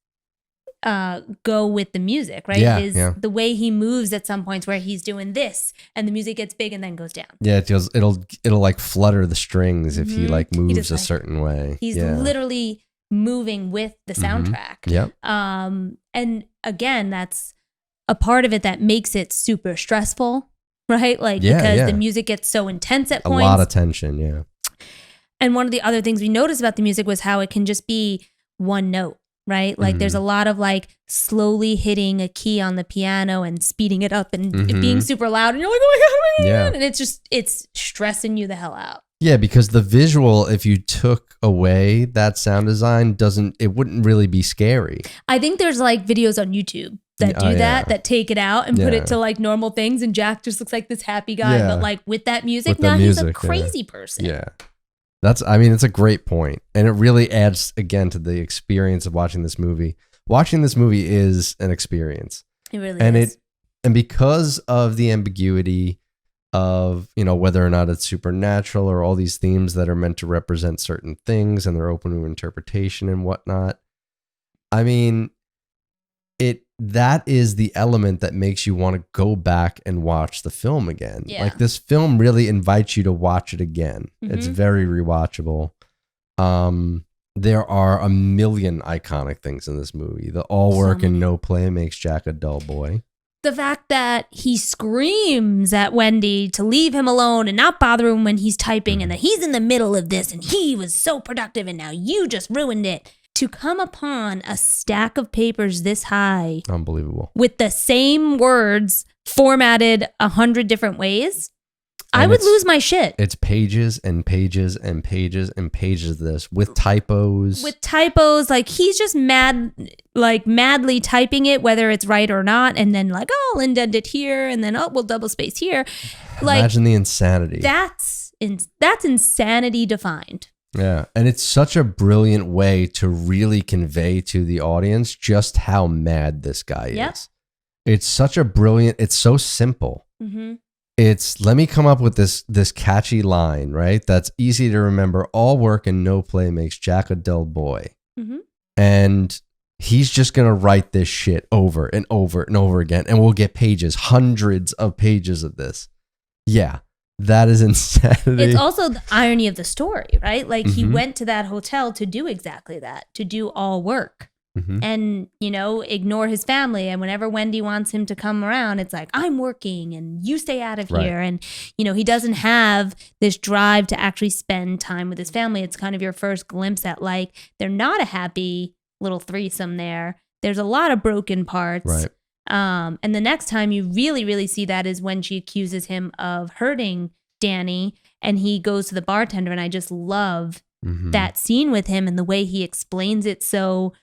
go with the music, right? The way he moves at some points where he's doing this and the music gets big and then goes down. Yeah, it'll like flutter the strings if he like moves a certain way. He's literally moving with the soundtrack. Yep. And again, that's a part of it that makes it super stressful, right? Like because the music gets so intense at points. A lot of tension, yeah. And one of the other things we noticed about the music was how it can just be one note. Right? Like there's a lot of like slowly hitting a key on the piano and speeding it up and it being super loud. And you're like, oh my God. And it's stressing you the hell out. Yeah, because the visual, if you took away that sound design, it wouldn't really be scary. I think there's like videos on YouTube that do that take it out and put it to like normal things. And Jack just looks like this happy guy. But like with that music, he's a crazy person. Yeah. It's a great point. And it really adds, again, to the experience of watching this movie. Watching this movie is an experience. It really is. And because of the ambiguity of, whether or not it's supernatural or all these themes that are meant to represent certain things and they're open to interpretation and whatnot. That is the element that makes you want to go back and watch the film again. Yeah. Like this film really invites you to watch it again. It's very rewatchable. There are a million iconic things in this movie. The all work and no play makes Jack a dull boy. The fact that he screams at Wendy to leave him alone and not bother him when he's typing and that he's in the middle of this and he was so productive and now you just ruined it. To come upon a stack of papers this high. Unbelievable. With the same words formatted 100 different ways. I would lose my shit. It's pages and pages and pages and pages of this with typos. Like he's just madly typing it, whether it's right or not. And then like, oh, I'll indent it here. And then, we'll double space here. Like, imagine the insanity. That's insanity defined. Yeah. And it's such a brilliant way to really convey to the audience just how mad this guy is. It's such a brilliant, it's so simple. It's, let me come up with this catchy line, right? That's easy to remember. All work and no play makes Jack a dull boy. And he's just going to write this shit over and over and over again. And we'll get pages, hundreds of pages of this. Yeah. That is insanity. It's also the irony of the story, right? Like he went to that hotel to do exactly that, to do all work and, ignore his family. And whenever Wendy wants him to come around, it's like, I'm working and you stay out of here. And, he doesn't have this drive to actually spend time with his family. It's kind of your first glimpse at like, they're not a happy little threesome there. There's a lot of broken parts. Right. And the next time you really, really see that is when she accuses him of hurting Danny and he goes to the bartender. And I just love that scene with him and the way he explains it so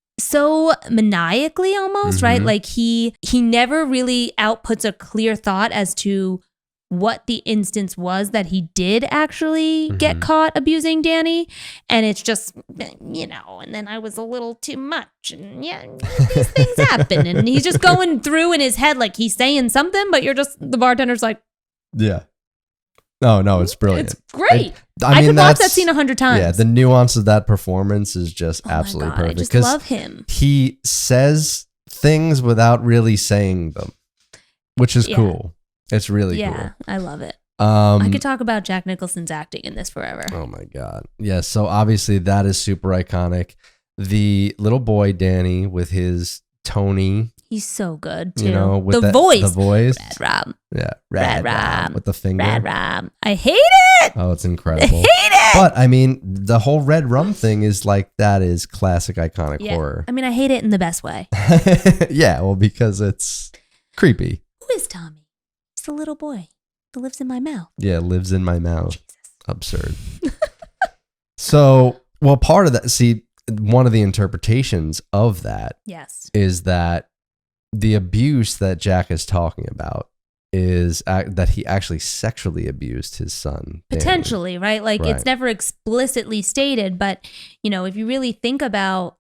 maniacally almost, right? Like he never really outputs a clear thought as to what the instance was that he did actually get caught abusing Danny. And it's just, and then I was a little too much. And these things happen. And he's just going through in his head like he's saying something, but the bartender's like. Yeah. No, it's brilliant. It's great. I could watch that scene 100 times. Yeah, the nuance of that performance is just absolutely perfect. I just love him. He says things without really saying them, which is cool. It's really cool. Yeah, I love it. I could talk about Jack Nicholson's acting in this forever. Oh my God. Yeah, so obviously that is super iconic. The little boy, Danny, with his Tony. He's so good, too. With the voice. The voice. Rad Rob. Yeah. Rad Rob. With the finger. Rad Rob. I hate it. Oh, it's incredible. I hate it. But, the whole red rum thing is that is classic iconic horror. I hate it in the best way. Yeah, well, because it's creepy. Who is Tommy? He's the little boy that lives in my mouth. Yeah, lives in my mouth. Jesus. Absurd. So, part of that, one of the interpretations of that is that the abuse that Jack is talking about is that he actually sexually abused his son. Danny. Potentially, right? Like Right. it's never explicitly stated, but if you really think about,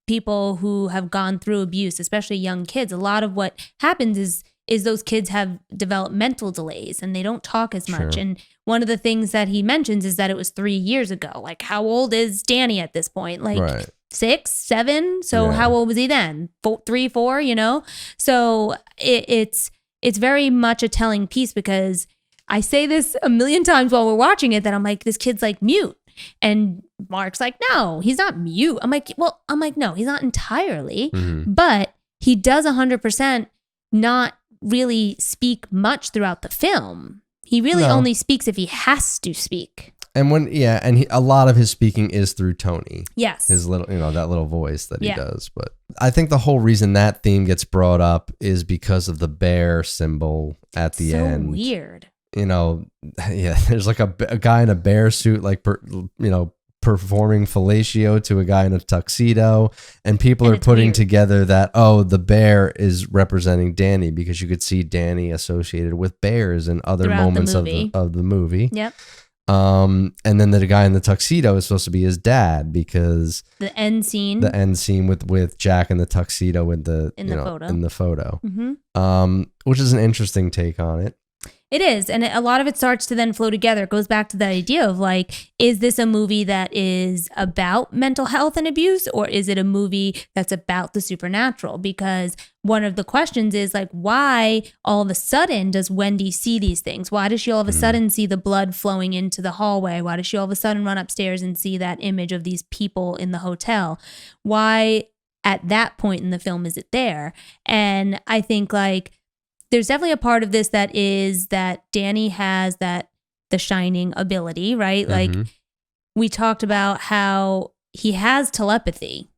people who have gone through abuse, especially young kids, a lot of what happens is those kids have developmental delays and they don't talk as much. Sure. And one of the things that he mentions is that it was 3 years ago. Like, how old is Danny at this point? Like Right. 6, 7. So Yeah. how old was he then? 3, 4, So it's very much a telling piece, because I say this a million times while we're watching it, that I'm like, this kid's like mute. And Mark's like, no, he's not mute. I'm like, no, he's not entirely, but he does 100% not really speak much throughout the film. He really only speaks if he has to speak. And a lot of his speaking is through Tony. Yes. His little, that little voice that he Yeah. does. But I think the whole reason that theme gets brought up is because of the bear symbol at the end. So weird. There's like a guy in a bear suit, like, performing fellatio to a guy in a tuxedo, and people And are it's putting weird. together that, the bear is representing Danny, because you could see Danny associated with bears in other Throughout the moments movie. of the movie. Yep. And then the guy in the tuxedo is supposed to be his dad, because The end scene. with Jack in the tuxedo in the photo. Which is an interesting take on it. It is. And a lot of it starts to then flow together. It goes back to the idea of like, is this a movie that is about mental health and abuse, or is it a movie that's about the supernatural? Because one of the questions is like, why all of a sudden does Wendy see these things? Why does she all of a sudden see the blood flowing into the hallway? Why does she all of a sudden run upstairs and see that image of these people in the hotel? Why at that point in the film is it there? And I think like, there's definitely a part of this that is that Danny has the shining ability, right? Like we talked about how he has telepathy,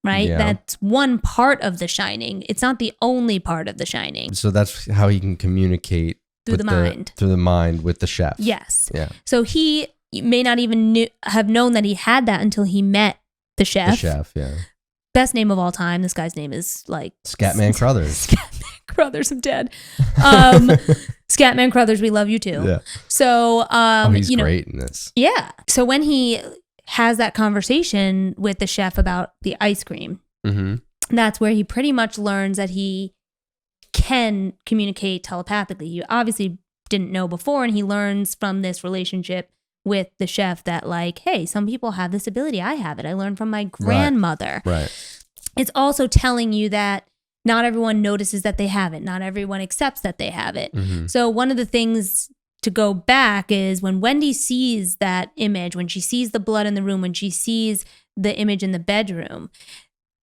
right? Yeah. That's one part of the shining. It's not the only part of the shining. So that's how he can communicate Through the mind. Through the mind with the chef. Yes. Yeah. So he may not even have known that he had that until he met the chef. The chef, yeah. Best name of all time. This guy's name is like Scatman Crothers. Scatman Crothers, I'm dead. Scatman Crothers, we love you too. Yeah. So, He's great in this. Yeah. So when he has that conversation with the chef about the ice cream, that's where he pretty much learns that he can communicate telepathically. He obviously didn't know before, and he learns from this relationship with the chef that like, hey, some people have this ability. I have it. I learned from my grandmother. Right. It's also telling you that not everyone notices that they have it. Not everyone accepts that they have it. So one of the things to go back is when Wendy sees that image, when she sees the blood in the room, when she sees the image in the bedroom,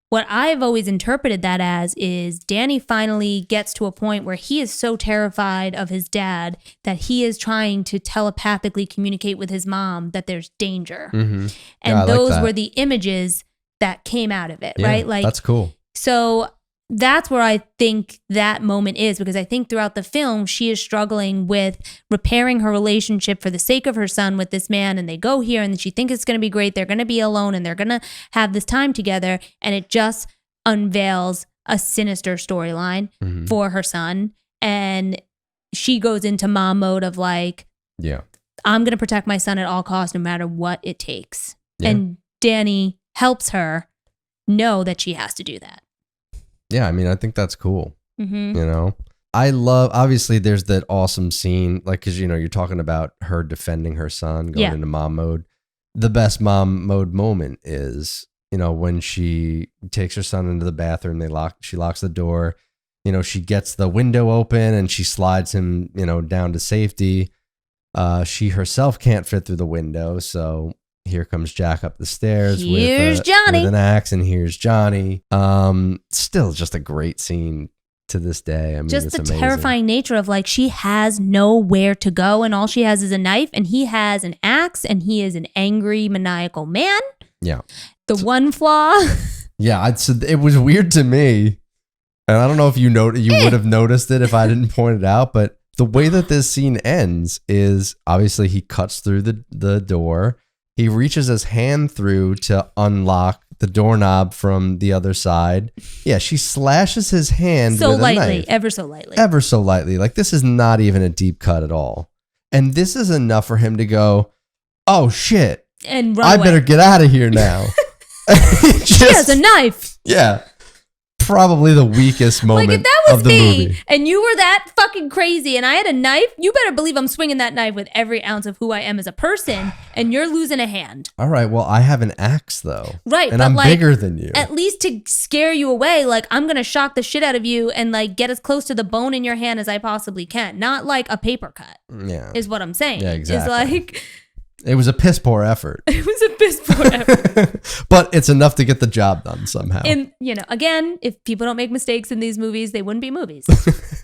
what I've always interpreted that as is Danny finally gets to a point where he is so terrified of his dad that he is trying to telepathically communicate with his mom that there's danger. And those were the images that came out of it, right? Like that's cool. So that's where I think that moment is, because I think throughout the film, she is struggling with repairing her relationship for the sake of her son with this man. And they go here and she thinks it's going to be great. They're going to be alone and they're going to have this time together. And it just unveils a sinister storyline for her son. And she goes into mom mode of like, I'm going to protect my son at all costs, no matter what it takes. And Danny helps her know that she has to do that. Yeah, I mean, I think that's cool. I love, obviously, there's that awesome scene, like, because, you're talking about her defending her son, going into mom mode. The best mom mode moment is, when she takes her son into the bathroom, she locks the door, she gets the window open and she slides him, down to safety. She herself can't fit through the window, so here comes Jack up the stairs with an axe, and here's Johnny. Still just a great scene to this day. I mean, just it's the amazing. terrifying nature of like, she has nowhere to go and all she has is a knife, and he has an axe, and he is an angry, maniacal man. Yeah. The one flaw. It was weird to me, and I don't know if you would have noticed it if I didn't point it out, but the way that this scene ends is obviously he cuts through the door. He reaches his hand through to unlock the doorknob from the other side. Yeah, she slashes his hand so with a lightly, knife. ever so lightly. Ever so lightly. Like, this is not even a deep cut at all. And this is enough for him to go, oh, shit. And run I away. better get out of here now. She has a knife. Yeah. Probably the weakest moment Like, if that was of the me movie. and you were that fucking crazy and I had a knife, you better believe I'm swinging that knife with every ounce of who I am as a person, and you're losing a hand. All right, well, I have an axe, though. Right, and but I'm like, bigger than you. At least to scare you away, like, I'm going to shock the shit out of you and, like, get as close to the bone in your hand as I possibly can. Not like a paper cut, Yeah. is what I'm saying. Yeah, exactly. It's like... It was a piss poor effort. It was a piss poor effort. But it's enough to get the job done somehow. And, you know, again, if people don't make mistakes in these movies, they wouldn't be movies.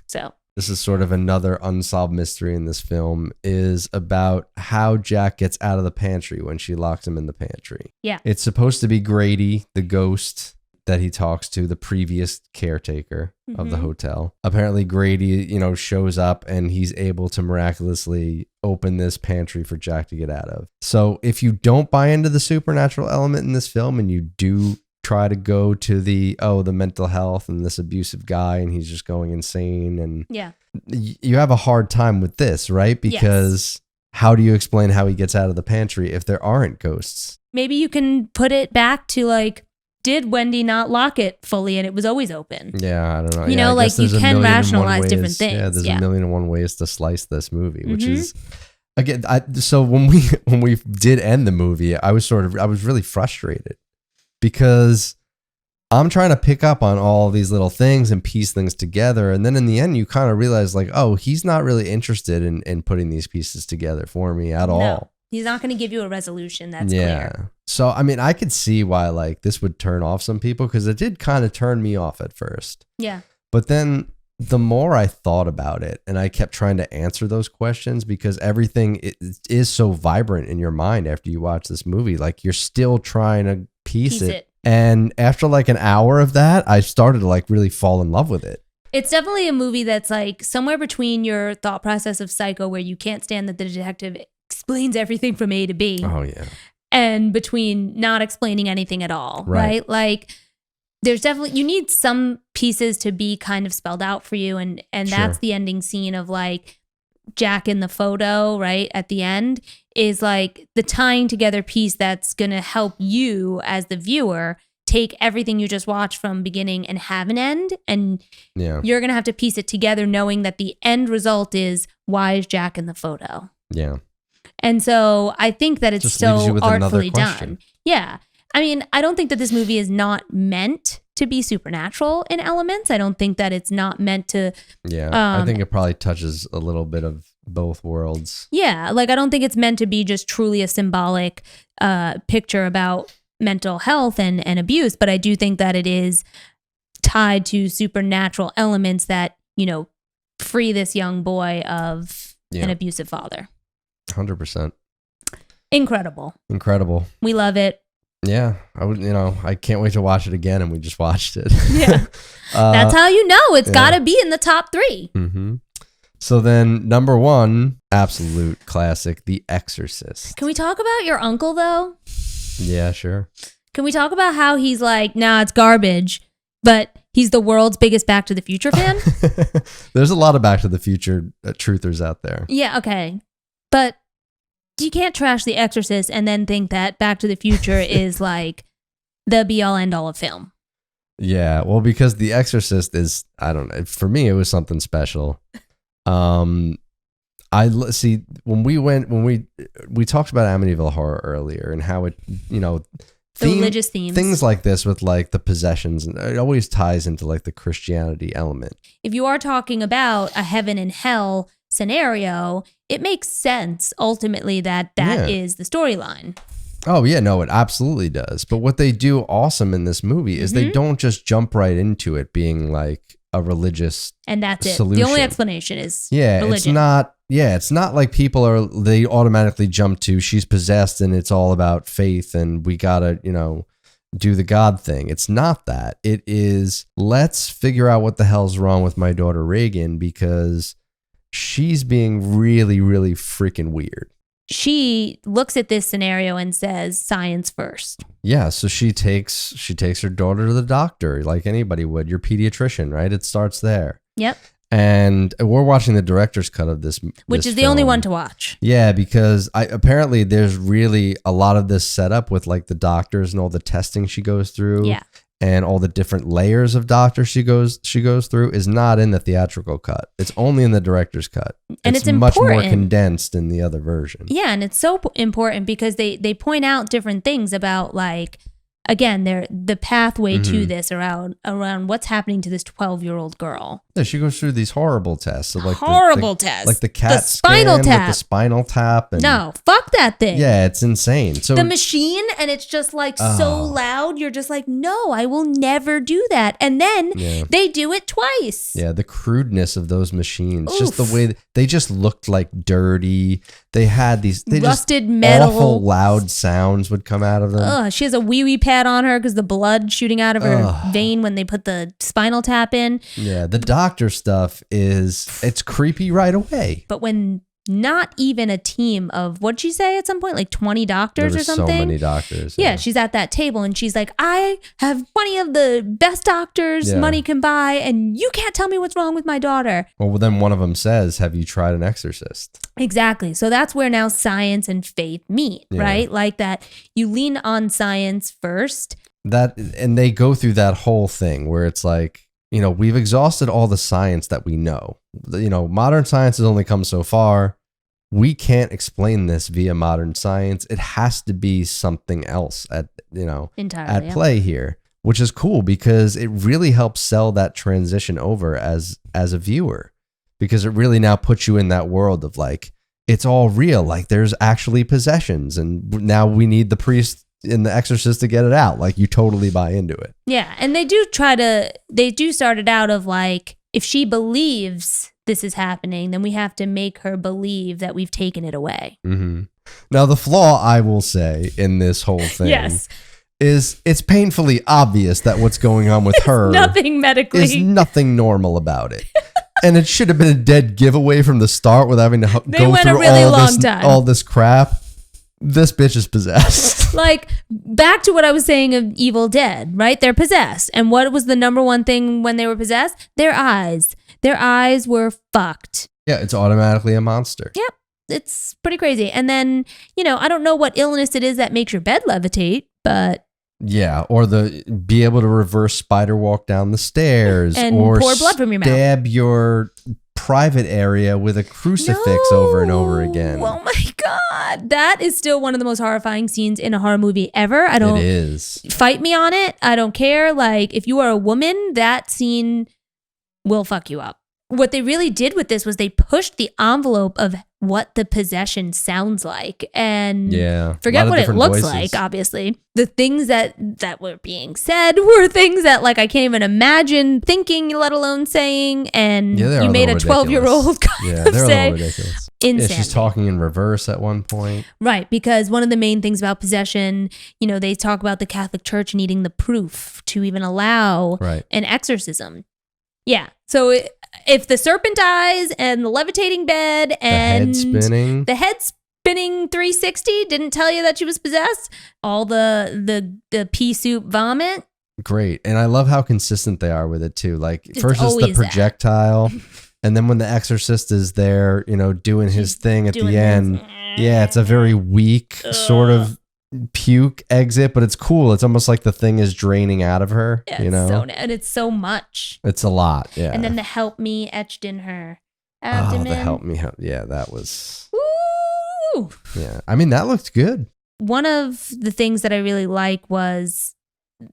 So... This is sort of another unsolved mystery in this film, is about how Jack gets out of the pantry when she locks him in the pantry. Yeah. It's supposed to be Grady, the ghost that he talks to, the previous caretaker of the hotel. Apparently Grady, you know, shows up and he's able to miraculously open this pantry for Jack to get out of. So if you don't buy into the supernatural element in this film and you do try to go to the mental health and this abusive guy and he's just going insane, and yeah, you have a hard time with this, right? Because how do you explain how he gets out of the pantry if there aren't ghosts? Maybe you can put it back to, like, did Wendy not lock it fully and it was always open? Yeah, I don't know. You know, like, you can rationalize different things. Yeah, there's a million and one ways to slice this movie, which is, again, so when we did end the movie, I was really frustrated because I'm trying to pick up on all these little things and piece things together. And then in the end, you kind of realize, like, oh, he's not really interested in putting these pieces together for me at all. He's not going to give you a resolution that's clear. So, I mean, I could see why, like, this would turn off some people, because it did kind of turn me off at first. Yeah. But then the more I thought about it and I kept trying to answer those questions, because everything is so vibrant in your mind after you watch this movie. Like, you're still trying to piece it. And after like an hour of that, I started to like really fall in love with it. It's definitely a movie that's like somewhere between your thought process of Psycho, where you can't stand that the detective explains everything from A to B. Oh, yeah. And between not explaining anything at all, right? Like, there's definitely, you need some pieces to be kind of spelled out for you. And that's the ending scene of like Jack in the photo, right? At the end is like the tying together piece that's going to help you as the viewer take everything you just watched from beginning and have an end. And you're going to have to piece it together knowing that the end result is, why is Jack in the photo? Yeah. And so I think that it's just so artfully done. Yeah. I mean, I don't think that this movie is not meant to be supernatural in elements. I don't think that it's not meant to. Yeah. I think it probably touches a little bit of both worlds. Yeah. Like, I don't think it's meant to be just truly a symbolic picture about mental health and abuse. But I do think that it is tied to supernatural elements that, you know, free this young boy of an abusive father. 100%. Incredible. We love it. Yeah, I can't wait to watch it again, and we just watched it. Yeah. That's how you know it's got to be in the top 3. Mm-hmm. So then, number 1, absolute classic, The Exorcist. Can we talk about your uncle, though? Yeah, sure. Can we talk about how he's like, nah, it's garbage, but he's the world's biggest Back to the Future fan? There's a lot of Back to the Future truthers out there. Yeah, okay. But you can't trash The Exorcist and then think that Back to the Future is like the be-all, end-all of film. Yeah, well, because The Exorcist is, I don't know, for me, it was something special. I see when we talked about Amityville Horror earlier and how it, you know, the religious themes, things like this with like the possessions, and it always ties into like the Christianity element. If you are talking about a heaven and hell scenario, it makes sense ultimately that is the storyline. Oh yeah, no, it absolutely does. But what they do awesome in this movie is they don't just jump right into it being like a religious and that's it. Solution. The only explanation is religion. It's not like they automatically jump to she's possessed and it's all about faith and we gotta, you know, do the God thing. It's not that. It is, let's figure out what the hell's wrong with my daughter Reagan because she's being really, really freaking weird. she looks at this scenario and says science first. Yeah, so she takes her daughter to the doctor like anybody would, your pediatrician, right? It starts there. Yep. And we're watching the director's cut of this, which is the only one to watch. Yeah, because apparently there's really a lot of this set up with like the doctors and all the testing she goes through. Yeah. And all the different layers of doctors she goes through is not in the theatrical cut. It's only in the director's cut. And it's much more important. condensed in the other version. Yeah, and it's so important because they point out different things about like, again, the pathway to this around what's happening to this 12-year-old girl. Yeah, she goes through these horrible tests. So like tests. Like the CAT spinal scan tap. with the spinal tap. And no, fuck that thing. Yeah, it's insane. So the machine, and it's just like so loud. You're just like, no, I will never do that. And then they do it twice. Yeah, the crudeness of those machines. Oof. Just the way they just looked like dirty. They had these rusted metal. Awful loud sounds would come out of them. She has a wee-wee pad on her because the blood shooting out of her vein when they put the spinal tap in. Yeah, the doctor stuff it's creepy right away. But when not even a team of, what'd she say at some point? Like 20 doctors or something? So many doctors. Yeah, she's at that table and she's like, I have 20 of the best doctors money can buy, and you can't tell me what's wrong with my daughter. Well, then one of them says, have you tried an exorcist? Exactly. So that's where now science and faith meet, right? Like that you lean on science first. And they go through that whole thing where it's like, you know, we've exhausted all the science that we know. You know, modern science has only come so far. We can't explain this via modern science. It has to be something else at play here, which is cool because it really helps sell that transition over as a viewer, because it really now puts you in that world of like, it's all real. Like there's actually possessions, and now we need the priest in the Exorcist to get it out. Like you totally buy into it. Yeah, and they do start it out of like, if she believes this is happening, then we have to make her believe that we've taken it away. Mm-hmm. Now the flaw, I will say, in this whole thing is it's painfully obvious that what's going on with her nothing medically is nothing normal about it. And it should have been a dead giveaway from the start with having to go through all this crap. This bitch is possessed. Like, back to what I was saying of Evil Dead, right? They're possessed. And what was the number one thing when they were possessed? Their eyes. Their eyes were fucked. Yeah, it's automatically a monster. Yep. It's pretty crazy. And then, you know, I don't know what illness it is that makes your bed levitate, but... Yeah, or be able to reverse spider walk down the stairs. And or pour blood from your mouth. Stab your private area with a crucifix over and over again. Oh my God. That is still one of the most horrifying scenes in a horror movie ever. It is. Fight me on it. I don't care. Like, if you are a woman, that scene will fuck you up. What they really did with this was they pushed the envelope of what the possession sounds like, and forget what it looks like. Obviously, the things that were being said were things that like I can't even imagine thinking, let alone saying. And you made a 12-year-old kind of say ridiculous. Insanity. Yeah, she's talking in reverse at one point, right? Because one of the main things about possession, you know, they talk about the Catholic Church needing the proof to even allow an exorcism. Yeah, so if the serpent eyes and the levitating bed and the head spinning 360 didn't tell you that she was possessed, all the pea soup vomit. Great. And I love how consistent they are with it too. Like first it's the projectile and then when the exorcist is there, you know, doing his thing at the end. Yeah, it's a very weak sort of puke exit, but it's cool. It's almost like the thing is draining out of her, you know? And it's so much. It's a lot, yeah. And then the help me etched in her abdomen. Oh, the help me. Yeah, that was... Woo! Yeah, I mean, that looked good. One of the things that I really like was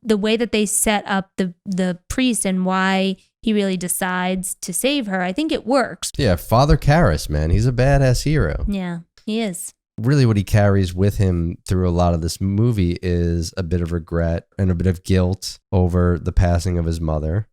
the way that they set up the priest and why he really decides to save her. I think it works. Yeah, Father Karras, man. He's a badass hero. Yeah, he is. Really what he carries with him through a lot of this movie is a bit of regret and a bit of guilt over the passing of his mother,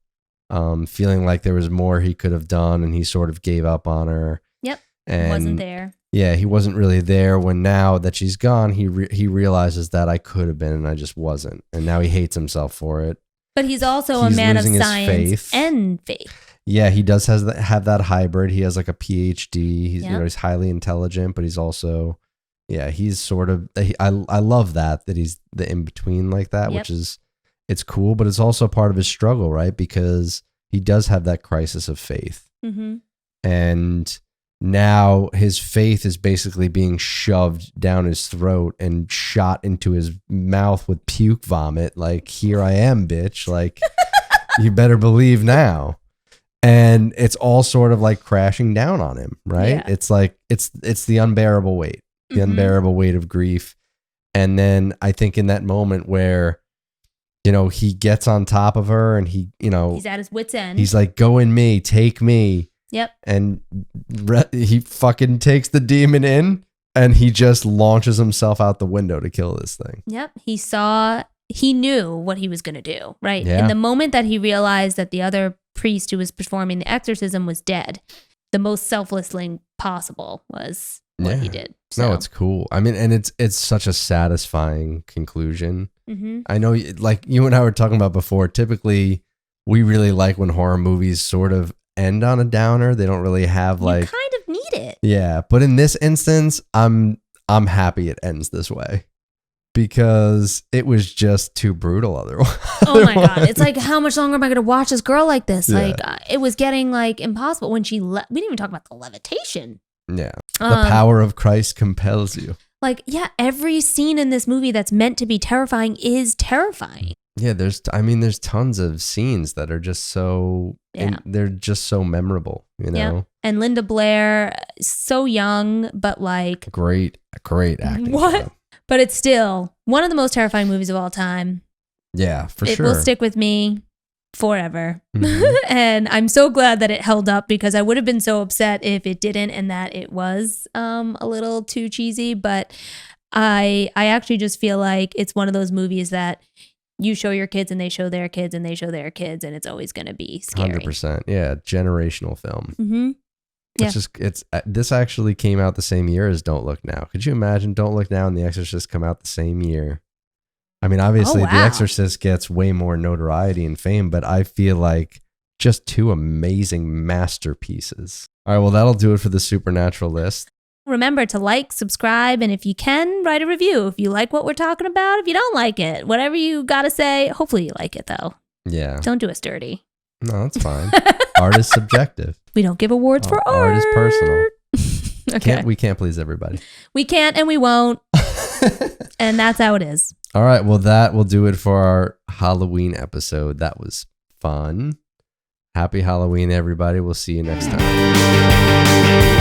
feeling like there was more he could have done and he sort of gave up on her. Yep, and wasn't there. Yeah, he wasn't really there when now that she's gone, he realizes that I could have been and I just wasn't. And now he hates himself for it. But he's also a man of science and faith. Yeah, he does have that hybrid. He has like a PhD. He's he's highly intelligent, but he's also Yeah, he's sort of. I love that he's the in between like that, Yep. which is it's cool, but it's also part of his struggle, right? Because he does have that crisis of faith, Mm-hmm. and now his faith is basically being shoved down his throat and shot into his mouth with puke vomit. Like, here I am, bitch. Like, you better believe now. And it's all sort of like crashing down on him, right? Yeah. It's like it's the unbearable weight, the unbearable weight of grief. And then I think in that moment where, you know, he gets on top of her and he, you know, He's at his wit's end. he's like, go in me, take me. Yep. And he fucking takes the demon in and he just launches himself out the window to kill this thing. Yep. He knew what he was going to do, right? Yeah. In the moment that he realized that the other priest who was performing the exorcism was dead, the most selfless thing possible was what he did. So. No, it's cool. I mean, and it's such a satisfying conclusion. Mm-hmm. I know, like you and I were talking about before, typically we really like when horror movies sort of end on a downer. They don't really have like... You kind of need it. Yeah, but in this instance, I'm happy it ends this way because it was just too brutal otherwise. Oh my God. It's like, how much longer am I going to watch this girl like this? Yeah. Like, it was getting like impossible when we didn't even talk about the levitation. Yeah. The power of Christ compels you. Like, yeah, every scene in this movie that's meant to be terrifying is terrifying. Yeah, there's tons of scenes that are just so, they're just so memorable, you know? Yeah. And Linda Blair, so young, but like... Great acting. What? job. But it's still one of the most terrifying movies of all time. Yeah, for sure. It will stick with me forever. Mhm. And I'm so glad that it held up because I would have been so upset if it didn't and that it was a little too cheesy. But I actually just feel like it's one of those movies that you show your kids and they show their kids and they show their kids and it's always going to be scary. 100%. Yeah, generational film. Mm-hmm. Yeah. This actually came out the same year as Don't Look Now. Could you imagine Don't Look Now and The Exorcist come out the same year? I mean, obviously, Oh, wow. The Exorcist gets way more notoriety and fame, but I feel like just two amazing masterpieces. All right, well, that'll do it for the Supernatural list. Remember to like, subscribe, and if you can, write a review. If you like what we're talking about, if you don't like it, whatever you got to say, hopefully you like it, though. Yeah. Don't do us dirty. No, that's fine. Art is subjective. We don't give awards for art. Art is personal. Okay. We can't please everybody. We can't and we won't. And that's how it is. All right. Well, that will do it for our Halloween episode. That was fun. Happy Halloween, everybody. We'll see you next time.